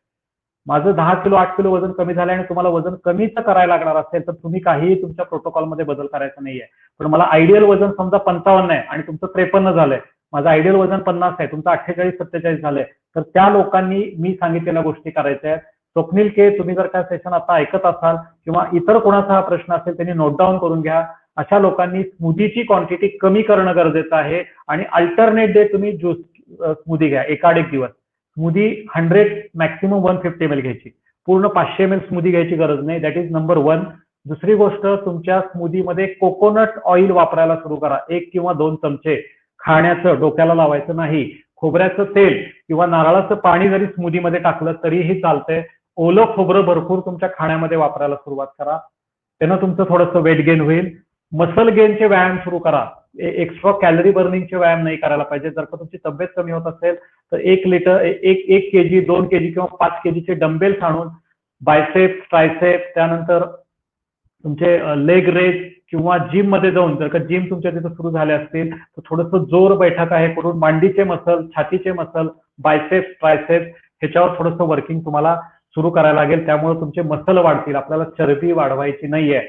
माझं 10 किलो 8 किलो वजन कमी झालंय आणि तुम्हाला वजन कमीच करायला लागणार असेल तर तुम्ही काहीही तुमच्या प्रोटोकॉलमध्ये बदल करायचा नाहीये. पण मला आयडियल वजन समजा 55 आहे आणि तुमचं 53 झालंय, माझं आयडियल वजन 50 आहे, तुमचं 48-47 झालंय, तर त्या लोकांनी मी सांगितलेल्या गोष्टी करायच्या आहेत. स्वप्नील के, तुम्ही जर काय सेशन आता ऐकत असाल किंवा इतर कोणाचा हा प्रश्न असेल त्यांनी नोट डाऊन करून घ्या. अशा लोकांनी स्मूदीची क्वांटिटी कमी करणं गरजेचं आहे आणि अल्टरनेट डे तुम्ही ज्यूस स्मूदी घ्या. एकाड एक दिवस स्मूदी 100 मॅक्सिमम 150 ml घ्यायची, पूर्ण 500 ml स्मूदी घ्यायची गरज नाही. That is number 1. दुसरी गोष्ट, तुमच्या स्मूदीमध्ये कोकोनट ऑइल वापरायला सुरू करा. 1 किंवा 2 चमचे खाण्याचं, डोक्याला लावायचं नाही. खोबऱ्याचं तेल किंवा नारळाचं पाणी जरी स्मूदीमध्ये टाकलं तरीही चालतंय. ओलं खोबरं भरपूर तुमच्या खाण्यामध्ये वापरायला सुरुवात करा. त्यानं तुमचं थोडंसं वेट गेन होईल. मसल गेनचे व्यायाम सुरू करा. एक्स्ट्रा कॅलरी बर्निंगचे व्यायाम नाही करायला पाहिजे. जर का तुमची तब्येत कमी होत असेल तर 1 केजी 2 केजी किंवा 5 केजीचे डंबेल्स आणून बायसेप्स, ट्रायसेप्स, त्यानंतर तुमचे लेग रेस किंवा जिम मध्ये जाऊन, जर का जिम तुमच्या तिथे सुरू झाले असतील तर थोडंसं जोर बैठक आहे करून मांडीचे मसल, छातीचे मसल, बायसेप्स, ट्रायसेप्स ह्याच्यावर थोडंसं वर्किंग तुम्हाला सुरू करायला लागेल. त्यामुळे तुमचे मसल वाढतील. आपल्याला चरबी वाढवायची नाहीये.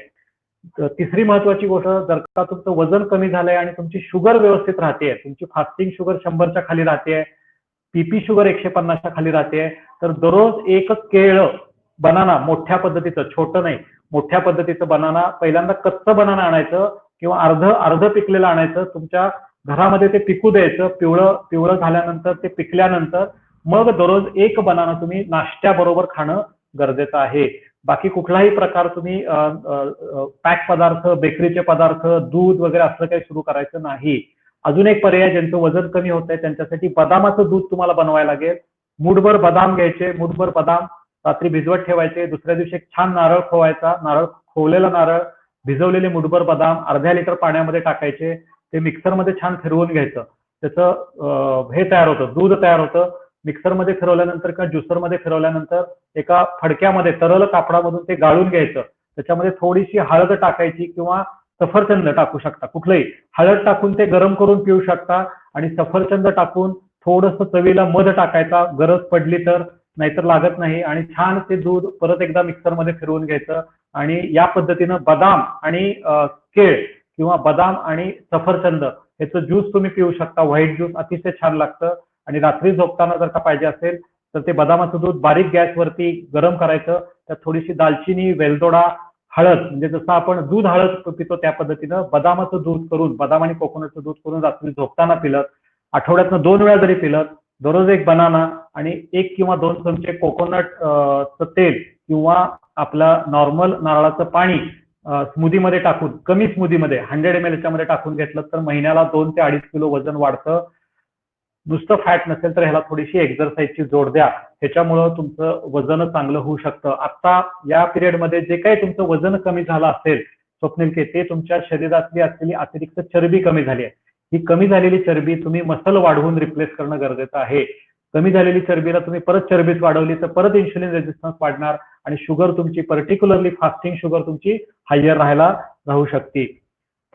तिसरी महत्वाची गोष्ट, जर का तुमचं वजन कमी झालंय आणि तुमची शुगर व्यवस्थित राहतेय, तुमची फास्टिंग शुगर 100च्या खाली राहतेय, पीपी शुगर 150च्या खाली राहतेय, तर दररोज एक केळं, बनाना मोठ्या पद्धतीचं, छोटं नाही, मोठ्या पद्धतीचं बनाना, पहिल्यांदा कच्चं बनाना आणायचं किंवा अर्ध पिकलेलं आणायचं. तुमच्या घरामध्ये ते पिकू द्यायचं. पिवळं झाल्यानंतर, ते पिकल्यानंतर मग दररोज एक बनाना तुम्ही नाश्त्याबरोबर खाणं गरजेचं आहे. बाकी कुठलाही प्रकार तुम्ही पॅक पदार्थ, बेकरीचे पदार्थ, दूध वगैरे असं काही सुरू करायचं नाही. अजून एक पर्याय, ज्यांचं वजन कमी होत आहे त्यांच्यासाठी बदामाचं दूध तुम्हाला बनवायला लागेल. मूठभर बदाम घ्यायचे, मूठभर बदाम रात्री भिजवत ठेवायचे. दुसऱ्या दिवशी एक छान नारळ खोवायचा. खोवलेला नारळ, भिजवलेले मूठभर बदाम अर्ध्या लिटर पाण्यामध्ये टाकायचे. ते मिक्सरमध्ये छान फिरवून घ्यायचं. त्याचं हे तयार होतं, दूध तयार होतं. मिक्सरमध्ये फिरवल्यानंतर किंवा ज्युसरमध्ये फिरवल्यानंतर एका फडक्यामध्ये तरल कापडामधून ते गाळून घ्यायचं. त्याच्यामध्ये थोडीशी हळद टाकायची किंवा सफरचंद टाकू शकता, कुठलंही. हळद टाकून ते गरम करून पिऊ शकता आणि सफरचंद टाकून थोडंसं चवीला मध टाकायचा, गरज पडली तर, नाहीतर लागत नाही. आणि छान ते दूध परत एकदा मिक्सरमध्ये फिरवून घ्यायचं आणि या पद्धतीनं बदाम आणि केळ किंवा बदाम आणि सफरचंद ह्याचं ज्यूस तुम्ही पिऊ शकता. व्हाईट ज्यूस अतिशय छान लागतं. आणि रात्री झोपताना जर का पाहिजे असेल तर ते बदामाचं दूध बारीक गॅसवरती गरम करायचं. त्यात थोडीशी दालचिनी, वेलदोडा, हळद, म्हणजे जसं आपण दूध हळद पितो त्या पद्धतीनं बदामाचं दूध करून, बदाम आणि कोकोनटचं दूध करून रात्री झोपताना पिलत. आठवड्यातनं 2 वेळा जरी पिलत, दररोज एक बनाना आणि 1 किंवा 2 चमचे कोकोनट तेल किंवा आपला नॉर्मल नारळाचं पाणी स्मूदीमध्ये टाकून, कमी स्मूदीमध्ये 100 ml मध्ये टाकून घेतलं तर महिन्याला 2 ते 2.5 किलो वजन वाढतं. नुसतं फॅट नसेल तर ह्याला थोडीशी एक्झरसाइजची जोड द्या. ह्याच्यामुळं तुमचं वजन चांगलं होऊ शकतं. आता या पिरियडमध्ये जे काही तुमचं वजन कमी झालं असेल स्वप्नील के, ते तुमच्या शरीरातली असलेली अतिरिक्त चरबी कमी झाली आहे. ही कमी झालेली चरबी तुम्ही मसल वाढवून रिप्लेस करणं गरजेचं आहे. कमी झालेली चरबीला तुम्ही परत चरबीच वाढवली तर परत इन्शुलिन रेजिस्टन्स वाढणार आणि शुगर तुमची, पर्टिक्युलरली फास्टिंग शुगर तुमची हायर राहू शकते.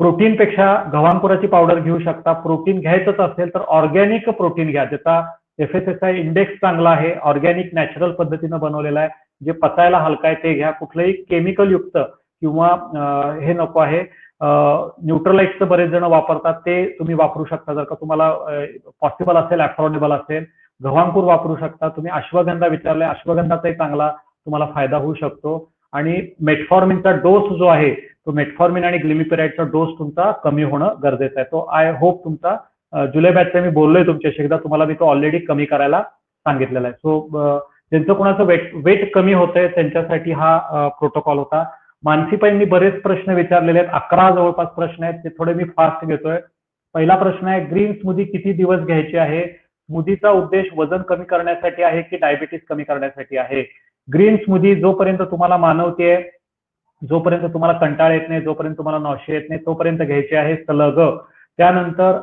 प्रोटीनपेक्षा गव्हांकुराची पावडर घेऊ शकता. प्रोटीन घ्यायचंच असेल तर ऑर्गॅनिक प्रोटीन घ्या, ज्याचा FSSAI इंडेक्स चांगला आहे, ऑर्गॅनिक नॅचरल पद्धतीनं बनवलेला आहे, जे पचायला हलका आहे ते घ्या. कुठलंही केमिकल युक्त किंवा हे नको आहे. न्यूट्रलाइट्सचं बरेच जण वापरतात, ते तुम्ही वापरू शकता जर का तुम्हाला पॉसिबल असेल, अफोर्डेबल असेल. गव्हांकूर वापरू शकता तुम्ही. अश्वगंधा विचारलाय, अश्वगंधाचाही चांगला तुम्हाला फायदा होऊ शकतो. आणि मेटफॉर्मिनचा डोस जो आहे तो मेटफॉर्मिन आणि ग्लिमिपिराइडचा डोस तुमचा कमी होणं गरजेचं आहे. तो आय होप तुमचा जुलै बॅचचा मी बोललोय तुमच्याशी एकदा, तुम्हाला मी तो ऑलरेडी कमी करायला सांगितलेला आहे. सो ज्यांचं कोणाचं वेट कमी होतंय त्यांच्यासाठी हा प्रोटोकॉल होता. मानसीपाईंनी बरेच प्रश्न विचारलेले आहेत, 11 जवळपास प्रश्न आहेत, ते थोडे मी फास्ट घेतोय. पहिला प्रश्न आहे, ग्रीन स्मूदी किती दिवस घ्यायची आहे? स्मूदीचा उद्देश वजन कमी करण्यासाठी आहे की डायबिटीस कमी करण्यासाठी आहे? ग्रीन स्मूदी जोपर्यंत तुम्हाला मानवतेय, जोपर्यंत तुम्हाला कंटाळ येत नाही, जोपर्यंत तुम्हाला नॉशी येत नाही, तोपर्यंत घ्यायचे आहे सलग. त्यानंतर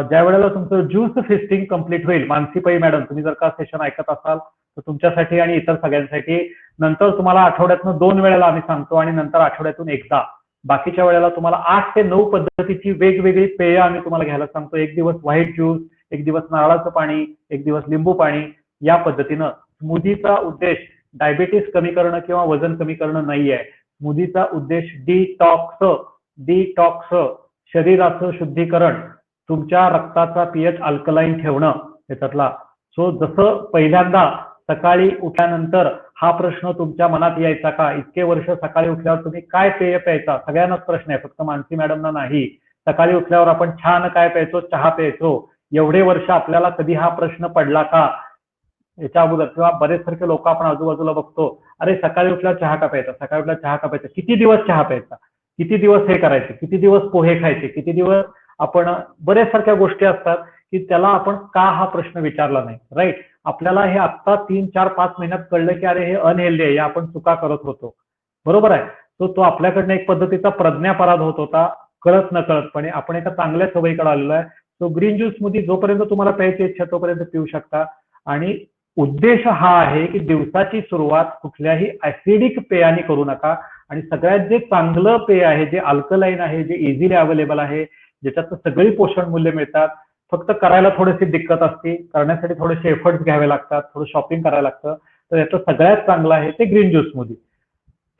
ज्या वेळेला तुमचं ज्यूस फिस्टिंग कम्प्लीट होईल, मानसीपाई मॅडम तुम्ही जर का सेशन ऐकत असाल तर तुमच्यासाठी आणि इतर सगळ्यांसाठी, नंतर तुम्हाला आठवड्यातनं 2 वेळेला आम्ही सांगतो आणि नंतर आठवड्यातून एकदा. बाकीच्या वेळेला तुम्हाला 8 ते 9 पद्धतीची वेगवेगळी पेय आम्ही तुम्हाला घ्यायला सांगतो. एक दिवस व्हाईट ज्यूस, एक दिवस नारळाचं पाणी, एक दिवस लिंबू पाणी, या पद्धतीनं. स्मूदीचा उद्देश डायबिटीस कमी करणं किंवा वजन कमी करणं नाहीये. स्मूदीचा उद्देश डिटॉक्स, शरीराचं शुद्धीकरण, तुमच्या रक्ताचा पीएच अल्कलाईन ठेवणं याच्यातला. सो जसं पहिल्यांदा सकाळी उठल्यानंतर हा प्रश्न तुमच्या मनात यायचा का, इतके वर्ष सकाळी उठल्यावर तुम्ही काय पेय प्यायचा, सगळ्यांनाच प्रश्न आहे, फक्त मानसी मॅडमना नाही. सकाळी उठल्यावर आपण छान काय प्यायचो, चहा प्यायचो. एवढे वर्ष आपल्याला कधी हा प्रश्न पडला का? याच्या अगोदर किंवा बरेच सारखे लोक आपण आजूबाजूला बघतो, अरे सकाळी उठला चहा का प्यायचा, सकाळी उठला चहा का प्यायचा, किती दिवस चहा प्यायचा, किती दिवस हे करायचे, किती दिवस पोहे खायचे, किती दिवस आपण बरेच सारख्या गोष्टी असतात की त्याला आपण का हा प्रश्न विचारला नाही, राईट. आपल्याला हे आत्ता 3, 4, 5 महिन्यात कळलं की अरे हे अनहेल्दी आहे, या आपण चुका करत होतो, बरोबर आहे. तो आपल्याकडनं एक पद्धतीचा प्रज्ञापराध होत होता, कळत न कळतपणे आपण एका चांगल्या सवयीकडे आलेलो आहे. तो ग्रीन ज्यूस मध्ये जोपर्यंत तुम्हाला प्यायची इच्छा तोपर्यंत पिऊ शकता. आणि उद्देश हा आहे की दिवसाची सुरुवात कुठल्याही ऍसिडिक पेयाने करू नका. आणि सगळ्यात जे चांगलं पेय आहे, जे अल्कलाईन आहे, जे इझिली अवेलेबल आहे, ज्याच्यात सगळी पोषण मूल्य मिळतात, फक्त करायला थोडीशी दिक्कत असते, करण्यासाठी थोडेसे एफर्ट्स घ्यावे लागतात, थोडं शॉपिंग करायला लागतं, तर याचं सगळ्यात चांगलं आहे ते ग्रीन ज्यूस मध्ये.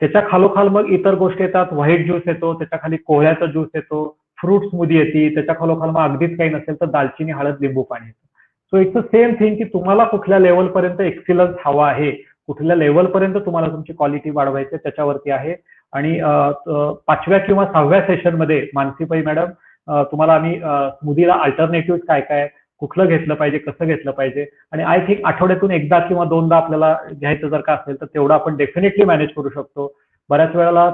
त्याच्या खालोखाल मग इतर गोष्टी येतात, व्हाईट ज्यूस येतो, त्याच्या खाली कोहळ्याचा ज्यूस येतो, फ्रुट्स मध्ये येते, त्याच्या खालोखाल मग अगदीच काही नसेल तर दालचिनी, हळद, लिंबू पाणी येतं. So it's the same thing की तुम्हाला कुठल्या लेवलपर्यंत एक्सिलन्स हवा आहे, कुठल्या लेवलपर्यंत तुम्हाला तुमची क्वालिटी वाढवायची त्याच्यावरती आहे. आणि 5व्या किंवा 6व्या सेशनमध्ये मानसीबाई मॅडम तुम्हाला आम्ही स्मूदीला अल्टरनेटिव्ह काय काय, कुठलं घेतलं पाहिजे, कसं घेतलं पाहिजे, आणि आय थिंक आठवड्यातून एकदा किंवा दोनदा आपल्याला घ्यायचं जर का असेल तर तेवढं आपण डेफिनेटली मॅनेज करू शकतो. बऱ्याच वेळेला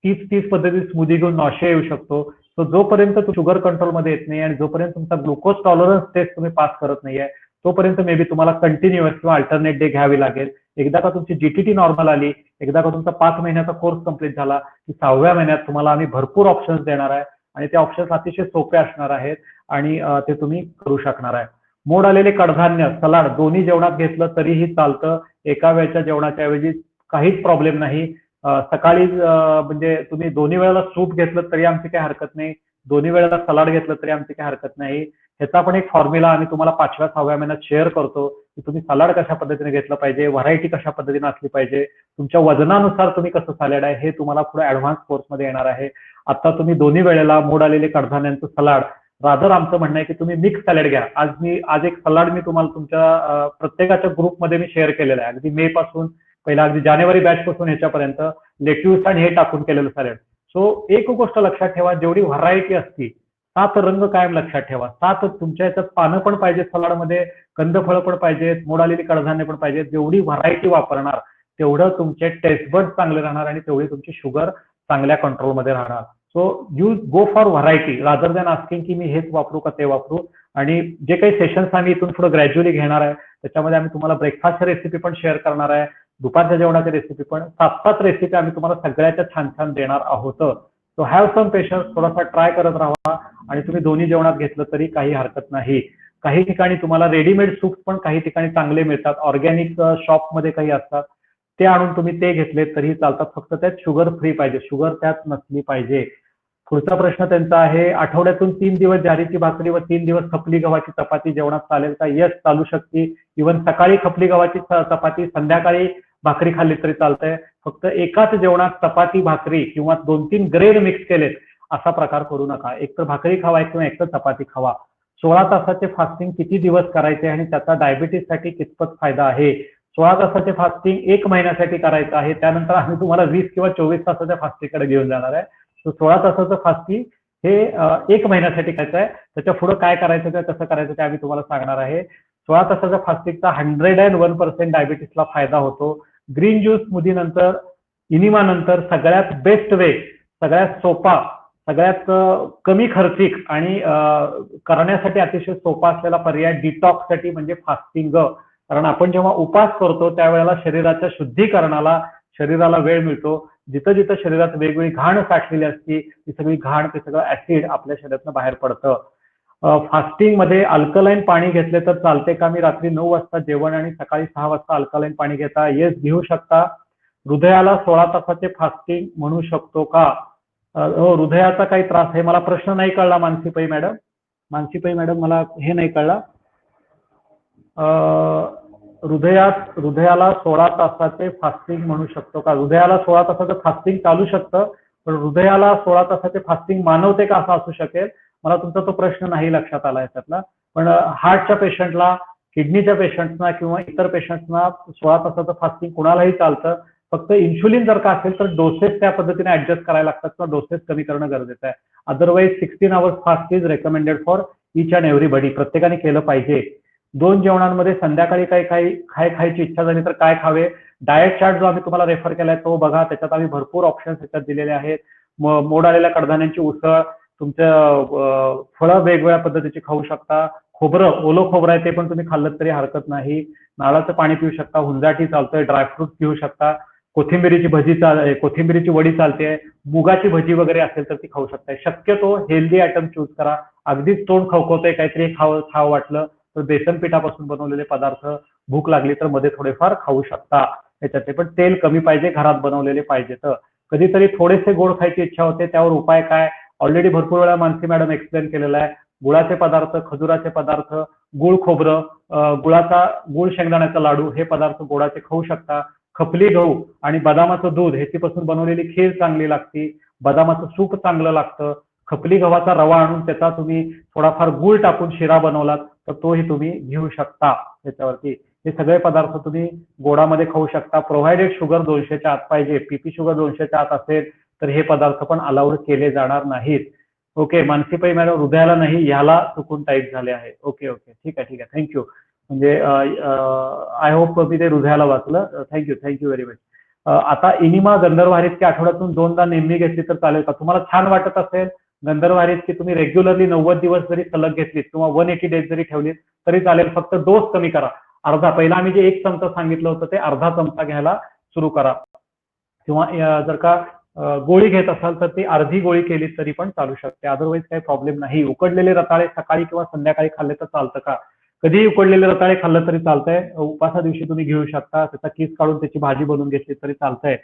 30 पद्धती स्मूदी घेऊन नॉशे येऊ शकतो. सो जोपर्यंत तो शुगर कंट्रोलमध्ये येत नाही आणि जोपर्यंत तुमचा ग्लुकोज टॉलरन्स टेस्ट तुम्ही पास करत नाहीये, तोपर्यंत मे बी तुम्हाला कंटिन्युअस किंवा अल्टरनेट डे घ्यावी लागेल. एकदा का तुमची जीटीटी नॉर्मल आली, एकदा का तुमचा 5 महिन्याचा कोर्स कंप्लीट झाला की 6व्या महिन्यात तुम्हाला आम्ही भरपूर ऑप्शन्स देणार आहे. आणि ते ऑप्शन्स अतिशय सोपे असणार आहेत आणि ते तुम्ही करू शकणार आहे. मोड आलेले कडधान्य, सलाड दोन्ही जेवणात घेतलं तरीही चालतं. एका वेळच्या जेवणाच्या ऐवजी काहीच प्रॉब्लेम नाही. सकाळी म्हणजे तुम्ही दोन्ही वेळेला सूप घेतलं तरी आमची काही हरकत नाही, दोन्ही वेळेला सलाड घेतलं तरी आमची काही हरकत नाही. ह्याचा पण एक फॉर्म्युला आम्ही तुम्हाला 5व्या 6व्या महिन्यात शेअर करतो की तुम्ही सलाड कशा पद्धतीने घेतलं पाहिजे, व्हरायटी कशा पद्धतीने असली पाहिजे, तुमच्या वजनानुसार तुम्ही कसं सॅलड आहे हे तुम्हाला पुढे ऍडव्हान्स कोर्समध्ये येणार आहे. आता तुम्ही दोन्ही वेळेला मोड आलेले कडधान्यांचं सलाड, रादर आमचं म्हणणं आहे की तुम्ही मिक्स सॅलड घ्या. आज एक सलाड मी तुम्हाला तुमच्या प्रत्येकाच्या ग्रुपमध्ये मी शेअर केलेलं आहे, अगदी मे पासून पहिला अगदी जानेवारी बॅच पासून ह्याच्यापर्यंत लेट्यूस आणि हे टाकून केलेलं सॅलड. सो एक गोष्ट लक्षात ठेवा, जेवढी व्हरायटी असती, 7 रंग कायम लक्षात ठेवा. 7 तुमच्या याच्यात पानं पण पाहिजेत सलाडमध्ये, कंदफळं पण पाहिजेत, मोड आलेली कडधान्य पण पाहिजेत. जेवढी व्हरायटी वापरणार तेवढं तुमचे टेस्ट बड चांगले राहणार आणि तेवढी तुमची शुगर चांगल्या कंट्रोलमध्ये राहणार. So you go for variety rather than asking की मी हेच वापरू का ते वापरू. आणि जे काही सेशन्स आम्ही इथून पुढे ग्रॅज्युअली घेणार आहे त्याच्यामध्ये आम्ही तुम्हाला ब्रेकफास्टच्या रेसिपी पण शेअर करणार आहे, दुपारच्या जेवणाची रेसिपी पण, 7 रेसिपी आम्ही तुम्हाला सगळ्याच्या छान छान देणार आहोत. सो हॅव सम पेशन्स, थोडासा ट्राय करत राहा. आणि तुम्ही दोन्ही जेवणात घेतलं तरी काही हरकत नाही. काही ठिकाणी तुम्हाला रेडीमेड सूप पण काही ठिकाणी चांगले मिळतात, ऑर्गॅनिक शॉपमध्ये काही असतात, ते आणून तुम्ही ते घेतले तरी चालतात. फक्त त्यात शुगर फ्री पाहिजे, शुगर त्यात नसली पाहिजे. पुढचा प्रश्न त्यांचा आहे, आठवड्यातून 3 दिवस ज्वारीची भाकरी व 3 दिवस खपली गव्हाची चपाती जेवणात चालेल का? येस, चालू शकते. इव्हन सकाळी खपली गव्हाची चपाती, संध्याकाळी भाकरी खाल्ली तरी चालतंय. फक्त एकाच जेवणात चपाती भाकरी किंवा 2-3 ग्रेड मिक्स केलेत असा प्रकार करू नका. एक तर भाकरी खावा किंवा एक तर चपाती खावा. 16 तासाचे फास्टिंग किती दिवस करायचे आणि त्याचा डायबिटीससाठी कितपत फायदा आहे? 16 तासाचे फास्टिंग 1 महिन्यासाठी करायचं आहे. त्यानंतर आम्ही तुम्हाला 20 किंवा 24 तासाच्या फास्टिंगकडे घेऊन जाणार आहे. 16 तासाचं फास्टिंग हे 1 महिन्यासाठी करायचं आहे. त्याच्या पुढे काय करायचं ते कसं करायचं ते आम्ही तुम्हाला सांगणार आहे. 16 तासाच्या फास्टिंगचा 101% डायबिटीसला फायदा होतो. ग्रीन ज्यूस स्मूदी नंतर, इनिमा नंतर सगळ्यात बेस्ट वे, सगळ्यात सोपा, सगळ्यात कमी खर्चिक आणि करण्यासाठी अतिशय सोपा असलेला पर्याय डिटॉक्ससाठी म्हणजे फास्टिंग. कारण आपण जेव्हा उपास करतो त्यावेळेला शरीराच्या शुद्धीकरणाला, शरीराला वेळ मिळतो. जिथं जिथं शरीरात वेगवेगळी घाण साठलेली असते ती सगळी घाण, ते सगळं ऍसिड आपल्या शरीरातून बाहेर पडतं. फास्टिंग मध्ये अल्कलाईन पाणी घेतले तर चालते का? मी रात्री 9 वाजता जेवण आणि सकाळी 6 वाजता अल्कलाईन पाणी घेता? येस, घेऊ शकता. हृदयाला 16 तासाचे फास्टिंग म्हणू शकतो का? हो, हृदयाचा काही त्रास आहे? मला प्रश्न नाही कळला मानसीपै मॅडम. मानसीपै मॅडम मला हे नाही कळला. हृदयाला 16 तासाचे फास्टिंग म्हणू शकतो का? हृदयाला 16 तासाचं फास्टिंग चालू शकतं, पण हृदयाला 16 तासाचे फास्टिंग मानवते का असं असू शकेल. मला तुमचा तो प्रश्न नाही लक्षात आला याच्यातला. पण हार्टच्या पेशंटला, किडनीच्या पेशंट्सना किंवा इतर पेशंट्सना 16 तासाचं फास्टिंग कुणालाही चालतं. फक्त इन्शुलिन जर का असेल तर डोसेस त्या पद्धतीने ऍडजस्ट करायला लागतात किंवा डोसेस कमी करणं गरजेचं आहे. Otherwise 16 hours fast is recommended for each and everybody. प्रत्येकाने केलं पाहिजे. 2 जेवणांमध्ये संध्याकाळी काय खायची इच्छा झाली तर काय खावे, डाएट चार्ट जो आम्ही तुम्हाला रेफर केलाय तो बघा, त्याच्यात आम्ही भरपूर ऑप्शन्स त्याच्यात दिलेले आहेत. मोड आलेल्या कडधान्यांची उसळ, तुमचं फळं वेगवेगळ्या पद्धतीची खाऊ शकता. खोबरं, ओलं खोबरं आहे ते पण तुम्ही खाल्लं तरी हरकत नाही. नारळाचं पाणी पिऊ शकता, हुंजाटी चालतोय, ड्रायफ्रूट पिऊ शकता. कोथिंबिरीची वडी चालते, मुगाची भजी वगैरे असेल तर ती खाऊ शकताय. शक्यतो हेल्दी आयटम चूज करा. अगदीच तोंड खवखवतंय काहीतरी खावं वाटलं तर बेसन पिठापासून बनवलेले पदार्थ, भूक लागली तर मध्ये थोडेफार खाऊ शकता. त्याच्यात पण तेल कमी पाहिजे, घरात बनवलेले पाहिजे. तर कधीतरी थोडेसे गोड खायची इच्छा होते, त्यावर उपाय काय? ऑलरेडी भरपूर वेळा मानसी मॅडम एक्सप्लेन केलेला आहे. गुळाचे पदार्थ, खजुराचे पदार्थ, गुळ खोबरं, गुळ शेंगदाण्याचा लाडू हे पदार्थ गोडाचे खाऊ शकता. खपली गहू आणि बदामाचं दूध ह्याच्यापासून बनवलेली खीर चांगली लागते. बदामाचं सूप चांगलं लागतं. खपली गव्हाचा रवा आणून त्याचा तुम्ही थोडाफार गुळ टाकून शिरा बनवलात तर तोही तुम्ही घेऊ शकता. त्याच्यावरती हे सगळे पदार्थ तुम्ही गोडामध्ये खाऊ शकता. प्रोव्हाइडेड शुगर 200च्या आत पाहिजे. पीपी शुगर 200च्या आत असेल तर हे पदार्थ पण अलाउड केले जाणार नाहीत. ओके, मानसीबाई मॅडम हृदयाला नाही ह्याला चुकून टाईप झाले आहे. ओके ओके, ठीक आहे थँक्यू. म्हणजे आय होप मी ते हृदयाला वाचलं. Thank you very much. आता इनिमा गंधर्व हरितकी आठवड्यातून 2दा नेहमी घेतली तर चालेल का? तुम्हाला छान वाटत असेल गंधर्व हरितकी तुम्ही रेग्युलरली 90 दिवस जरी सलग घेतलीत किंवा 180 डेज जरी ठेवलीत तरी चालेल. फक्त डोस कमी करा. पहिला आम्ही जे 1 चमचा सांगितलं होतं ते अर्धा चमचा घ्यायला सुरू करा. किंवा जर का गोळी घेत असाल तर ती अर्धी गोळी केली तरी पण चालू शकते. अदरवाईज काही प्रॉब्लेम नाही. उकडलेले रताळे सकाळी किंवा संध्याकाळी खाल्ले तर चालतं का? कधीही उकडलेले रताळे खाल्लं तरी चालतंय. उपासा दिवशी तुम्ही घेऊ शकता. त्याचा किस काढून त्याची भाजी बनवून घेतली तरी चालतंय.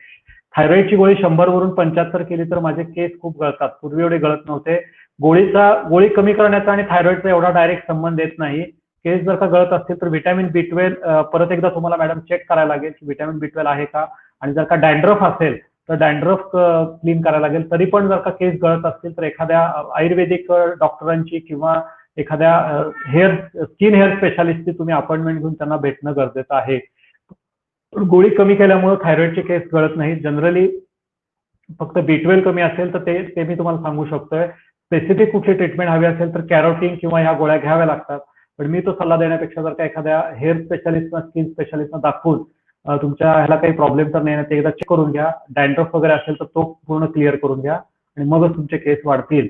थायरॉइडची गोळी 100 वरून 75 केली तर माझे केस खूप गळतात. पूर्वी एवढे गळत नव्हते. गोळी कमी करण्याचा आणि थायरॉइडचा एवढा डायरेक्ट संबंध येत नाही. केस जर का गळत असतील तर व्हिटॅमिन B12 परत एकदा तुम्हाला मॅडम चेक करायला लागेल की व्हिटॅमिन B12 आहे का. आणि जर का डॅन्ड्रफ असेल तर डॅन्ड्रफ क्लीन करायला लागेल. तरी पण जर का केस गळत असतील तर एखाद्या आयुर्वेदिक डॉक्टरांची किंवा एखाद्या स्किन हेअर स्पेशालिस्टची तुम्ही अपॉइंटमेंट घेऊन त्यांना भेटणं गरजेचं आहे. गोळी कमी केल्यामुळे थायरॉइडचे केस गळत नाही. जनरली फक्त B12 कमी असेल तर ते मी तुम्हाला सांगू शकतोय. स्पेसिफिक कुठली ट्रीटमेंट हवी असेल तर कॅरोटीन किंवा ह्या गोळ्या घ्याव्या लागतात. पण मी तो सल्ला देण्यापेक्षा जर का एखाद्या हेअर स्पेशालिस्टना स्किन स्पेशालिस्टना दाखवून तुमच्या ह्याला काही प्रॉब्लेम तर नाही, ते एकदा चेक करून घ्या. डॅन्ड्रफ वगैरे असेल तर तो पूर्ण क्लिअर करून घ्या आणि मगच तुमचे केस वाढतील.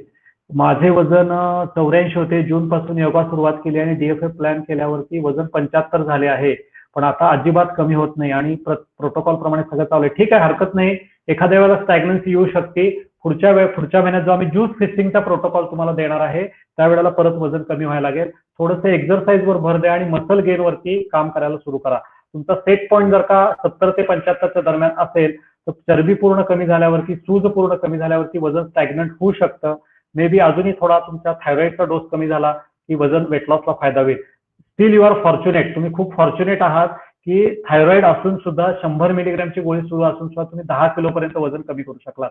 माझे वजन 84 होते. जून पासून योगा सुरुवात केली आणि DFA प्लॅन केल्यावरती वजन 75 झाले आहे. पण आता अजिबात कमी होत नाही आणि प्रोटोकॉल प्रमाणे सगळं चालू आहे. ठीक आहे, हरकत नाही. एखाद्या वेळेला स्टॅग्नन्सी येऊ शकते. पुढच्या महिन्यात जो आम्ही ज्यूस फिस्टिंगचा प्रोटोकॉल तुम्हाला देणार आहे त्यावेळेला परत वजन कमी व्हायला लागेल. थोडंसं एक्झरसाईजवर भर द्या आणि मसल गेनवरती काम करायला सुरू करा. तुमचा सेट पॉईंट जर का 70 ते 75च्या दरम्यान असेल तर चरबी पूर्ण कमी झाल्यावरती, सूज पूर्ण कमी झाल्यावरती वजन स्टॅग्नंट होऊ शकतं. मे बी अजूनही थोडा तुमचा थायरॉइडचा डोस कमी झाला की वजन वेट लॉसला फायदा होईल. Still you are fortunate. तुम्ही खूप फॉर्च्युनेट आहात की थायरॉइड असून सुद्धा 100 मिलीग्रॅमची गोळी सुरू असून सुद्धा तुम्ही 10 किलोपर्यंत वजन कमी करू शकलात.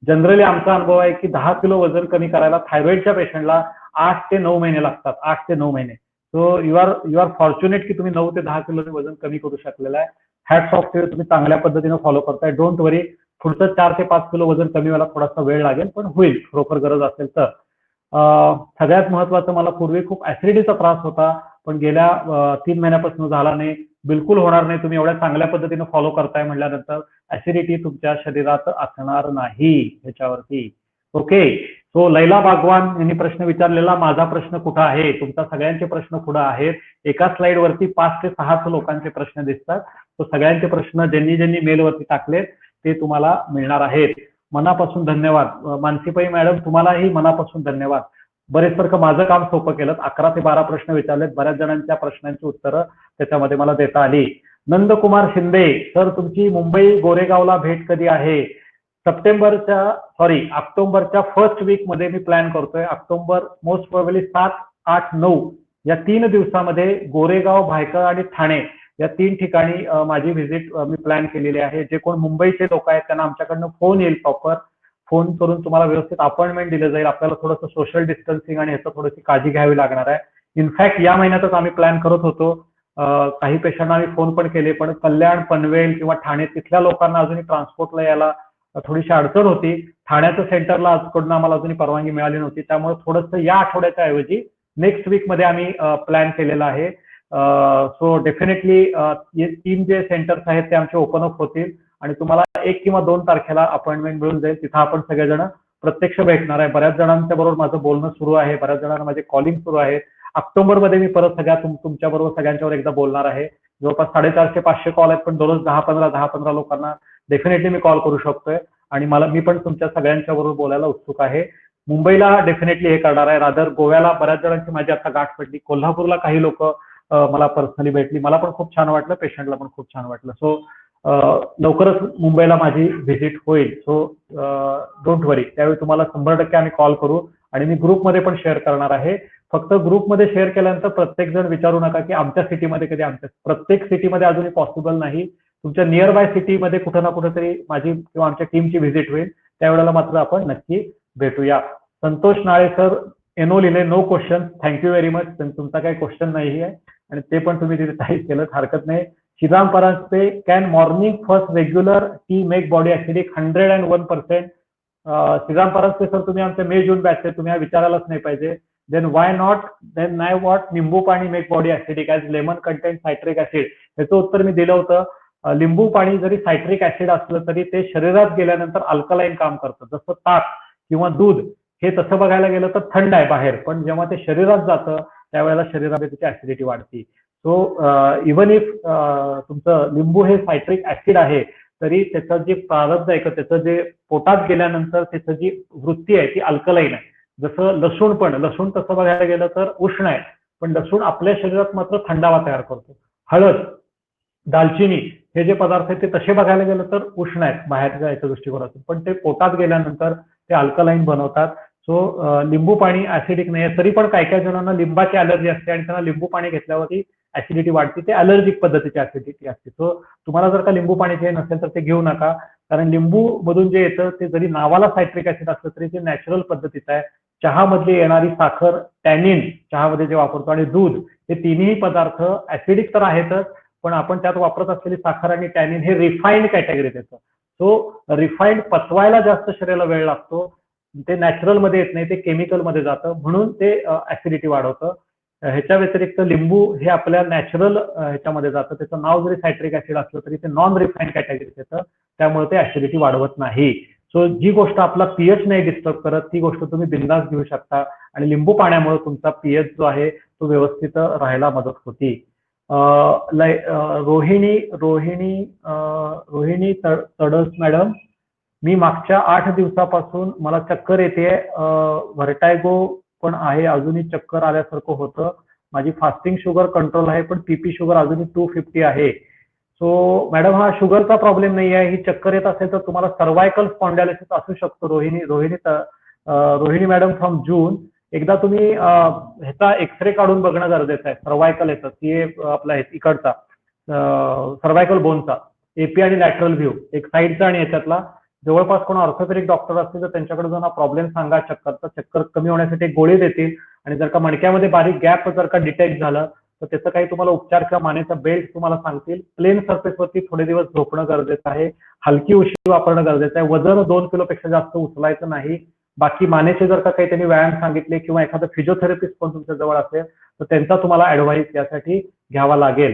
जनरली आमचा अनुभव आहे की 10 किलो वजन कमी करायला थायरॉइडच्या पेशंटला 8 ते 9 महिने लागतात. 8 ते 9 महिने. सो यू आर फॉर्च्युनेट की तुम्ही 9 ते 10 किलो वजन कमी करू शकलेलं आहे. हॅट्स ऑफ टू, तुम्ही चांगल्या पद्धतीने फॉलो करताय. डोंट वरी. पुढचं 4 ते 5 किलो वजन कमी व्हायला थोडासा वेळ लागेल पण होईल खरोखर गरज असेल तर. सगळ्यात महत्वाचं, मला पूर्वी खूप ऍसिडिटीचा त्रास होता पण गेल्या 3 महिन्यापासून झाला नाही. बिलकुल होणार नाही. तुम्ही एवढ्या चांगल्या पद्धतीने फॉलो करताय म्हटल्यानंतर ऍसिडिटी तुमच्या शरीरात असणार नाही ह्याच्यावरती. ओके. सो लैला बागवान यांनी प्रश्न विचारलेला, माझा प्रश्न कुठं आहे? तुमचा सगळ्यांचे प्रश्न पुढे आहेत. एका स्लाइड वरती 5 ते 6 लोकांचे प्रश्न दिसतात. तो सगळ्यांचे प्रश्न ज्यांनी मेलवरती टाकलेत ते तुम्हाला मिळणार आहेत. मनापासून धन्यवाद. मानसीबाई मॅडम तुम्हालाही मनापासून धन्यवाद. बरेच सारखं माझं काम सोपं केलं. 11 ते 12 प्रश्न विचारलेत. बऱ्याच जणांच्या प्रश्नांची उत्तरं त्याच्यामध्ये मला देता आली. नंदकुमार शिंदे सर, तुमची मुंबई गोरेगावला भेट कधी आहे? ऑक्टोबरच्या फर्स्ट वीक मध्ये मी प्लॅन करतोय. ऑक्टोबर मोस्ट प्रोबेबली 7, 8, 9 या 3 दिवसामध्ये गोरेगाव, भायखळा आणि ठाणे या 3 ठिकाणी माझी व्हिजिट मी प्लॅन केलेली आहे. जे कोण मुंबईचे लोक आहेत त्यांना आमच्याकडनं फोन येईल. प्रॉपर फोन करून तुम्हाला व्यवस्थित अपॉइंटमेंट दिलं जाईल. आपल्याला थोडंसं सोशल डिस्टन्सिंग आणि ह्याचं थोडीशी काळजी घ्यावी लागणार आहे. इनफॅक्ट या महिन्यातच आम्ही प्लॅन करत होतो. काही पेशंटना आम्ही फोन पण केले पण कल्याण, पनवेल किंवा ठाणे तिथल्या लोकांना अजूनही ट्रान्सपोर्टला यायला थोडीशी अडचण होती. ठाण्याचं सेंटरला आजकडनं आम्हाला अजूनही परवानगी मिळाली नव्हती. त्यामुळे थोडंसं या आठवड्याच्या ऐवजी नेक्स्ट वीक मध्ये आम्ही प्लॅन केलेला आहे. सो डेफिनेटली 3 जे सेंटर्स आहेत ते आमचे ओपन अप होतील आणि तुम्हाला 1 किंवा 2 तारखेला अपॉइंटमेंट मिळून जाईल. तिथं आपण सगळेजण प्रत्यक्ष भेटणार आहे. बऱ्याच जणांच्या बरोबर माझं बोलणं सुरू आहे, बऱ्याच जणांना माझे कॉलिंग सुरू आहे. ऑक्टोबरमध्ये मी परत तुमच्या बरोबर सगळ्यांच्यावर एकदा बोलणार आहे. जवळपास 450-500 कॉल आहेत, पण दररोज 10-15 लोकांना डेफिनेटली मी कॉल करू शकतोय आणि मी पण तुमच्या सगळ्यांच्या बरोबर बोलायला उत्सुक आहे. मुंबईला डेफिनेटली हे करणार आहे, रादर गोव्याला बऱ्याच जणांची माझी आता गाठ पडली, कोल्हापूरला काही लोक मला पर्सनली भेटली, मला पण खूप छान वाटलं, पेशंटला पण खूप छान वाटलं. सो लवकरच मुंबईला माझी व्हिजिट होईल. सो डोंट वरी, त्यावेळी तुम्हाला 100% आम्ही कॉल करू आणि मी ग्रुपमध्ये पण शेअर करणार आहे. फक्त ग्रुपमध्ये शेअर केल्यानंतर प्रत्येक जण विचारू नका की आमच्या सिटीमध्ये कधी, प्रत्येक सिटीमध्ये अजूनही पॉसिबल नाही. तुमच्या नियर बाय सिटीमध्ये कुठं ना कुठेतरी माझी किंवा आमच्या टीमची व्हिजिट होईल, त्यावेळेला मात्र आपण नक्की भेटूया. संतोष नाळे सर, एनो लिहिले, no question, thank you very much. तुमचा काही क्वेश्चन नाही आहे आणि ते पण तुम्ही तिथे टाईप केलं, हरकत नाही. Shriram Paranjpe, can morning first regular tea make body acidic? 101%. Shriram Paranjpe sir, तुम्ही आमच्या मे जून बॅच आहे, तुम्ही विचारायलाच नाही पाहिजे. देन वाय नॉट, देन नाय वॉट लिंबू पाणी make body acidic as lemon content citric acid? याचं उत्तर मी दिलं होतं. लिंबू पाणी जरी सायट्रिक ऍसिड असलं तरी ते शरीरात गेल्यानंतर अल्कलाईन काम करतं. जसं ताक किंवा दूध हे तसं बघायला गेलं तर थंड आहे बाहेर, पण जेव्हा ते शरीरात जातं त्यावेळेला शरीरामध्ये त्याची ऍसिडिटी वाढते. सो इवन इफ तुमचं लिंबू हे सायट्रिक ऍसिड आहे, तरी त्याचं जे प्रारब्ध आहे, त्याचं जे पोटात गेल्यानंतर त्याचं जी वृत्ती आहे ती अल्कलाईन आहे. जसं लसूण तसं बघायला गेलं तर उष्ण आहे, पण लसूण आपल्या शरीरात मात्र थंडावा तयार करतो. हळद, दालचिनी हे जे पदार्थ आहेत ते तसे बघायला गेलं तर उष्ण आहेत बाहेरच्या याच्या दृष्टिकोनातून, पण ते पोटात गेल्यानंतर ते अल्कलाईन बनवतात. सो लिंबू पाणी ऍसिडिक नाही आहे. तरी पण काही जणांना लिंबाची अलर्जी असते आणि त्यांना लिंबू पाणी घेतल्यावरती ऍसिडिटी वाढते, ते अलर्जिक पद्धतीची ऍसिडिटी असते. सो तुम्हाला जर का लिंबू पाणी जे नसेल तर ते घेऊ नका, कारण लिंबू मधून जे येतं ते जरी नावाला सायट्रिक ऍसिड असलं तरी ते नॅचरल पद्धतीचं आहे. चहामधली येणारी साखर, टॅनिन चहामध्ये जे वापरतो आणि दूध, हे तिन्ही पदार्थ ऍसिडिक तर आहेतच, पण आपण त्यात वापरत असलेली साखर आणि टॅनिन हे रिफाईंड कॅटेगरीत येतं. सो रिफाईंड पचवायला जास्त शरीराला वेळ लागतो, ते नॅचरल मध्ये येत नाही, ते केमिकल मध्ये जातं, म्हणून ते ऍसिडिटी वाढवतं. ह्याच्या व्यतिरिक्त लिंबू हे आपल्या नॅचरल ह्याच्यामध्ये जातं, त्याचं नाव जरी सायट्रिक ऍसिड असलं तरी ते नॉन रिफाईंड कॅटेगरीत येतं, त्यामुळे ते ऍसिडिटी वाढवत नाही. सो जी गोष्ट आपला पीएच नाही डिस्टर्ब करत ती गोष्ट तुम्ही बिंदास घेऊ शकता आणि लिंबू पाण्यामुळे तुमचा पीएच जो आहे तो व्यवस्थित राहायला मदत होती. रोहिणी तडस मॅडम, मी मागच्या 8 दिवसापासून मला चक्कर येते, व्हर्टायगो पण आहे, अजूनही चक्कर आल्यासारखं होतं. माझी फास्टिंग शुगर कंट्रोल आहे, पण पीपी शुगर अजूनही 250 आहे. सो मॅडम, हा शुगरचा प्रॉब्लेम नाही आहे, ही चक्कर येत असेल तर तुम्हाला सर्वायकल स्पॉन्डायलिसिस असू शकतो. रोहिणी मॅडम फ्रॉम जून, एकदा तुम्ही ह्याचा एक्सरे काढून बघणं गरजेचं आहे. सर्वायकल येतं ती आपला इकडचा सर्वायकल बोनचा एपी आणि लॅटरल व्ह्यू, एक साईडचा आणि याच्यातला. जवळपास कोण ऑर्थोपेडिक डॉक्टर असतील तर त्यांच्याकडे जाऊन प्रॉब्लेम सांगा, चक्कर कमी होण्यासाठी एक गोळी देतील आणि जर का मणक्यामध्ये बारीक गॅप जर का डिटेक्ट झालं तर त्याचं काही तुम्हाला उपचार किंवा मानेचा बेल्ट तुम्हाला सांगतील. प्लेन सरफेसवरती थोडे दिवस झोपणं गरजेचं आहे, हलकी उशी वापरणं गरजेचं आहे, वजन 2 किलोपेक्षा जास्त उचलायचं नाही. बाकी मानेचे जर का काही त्यांनी व्यायाम सांगितले किंवा एखादा फिजिओथेरपिस्ट पण तुमच्या जवळ असेल तर त्यांचा तुम्हाला ऍडवाइस यासाठी घ्यावा लागेल.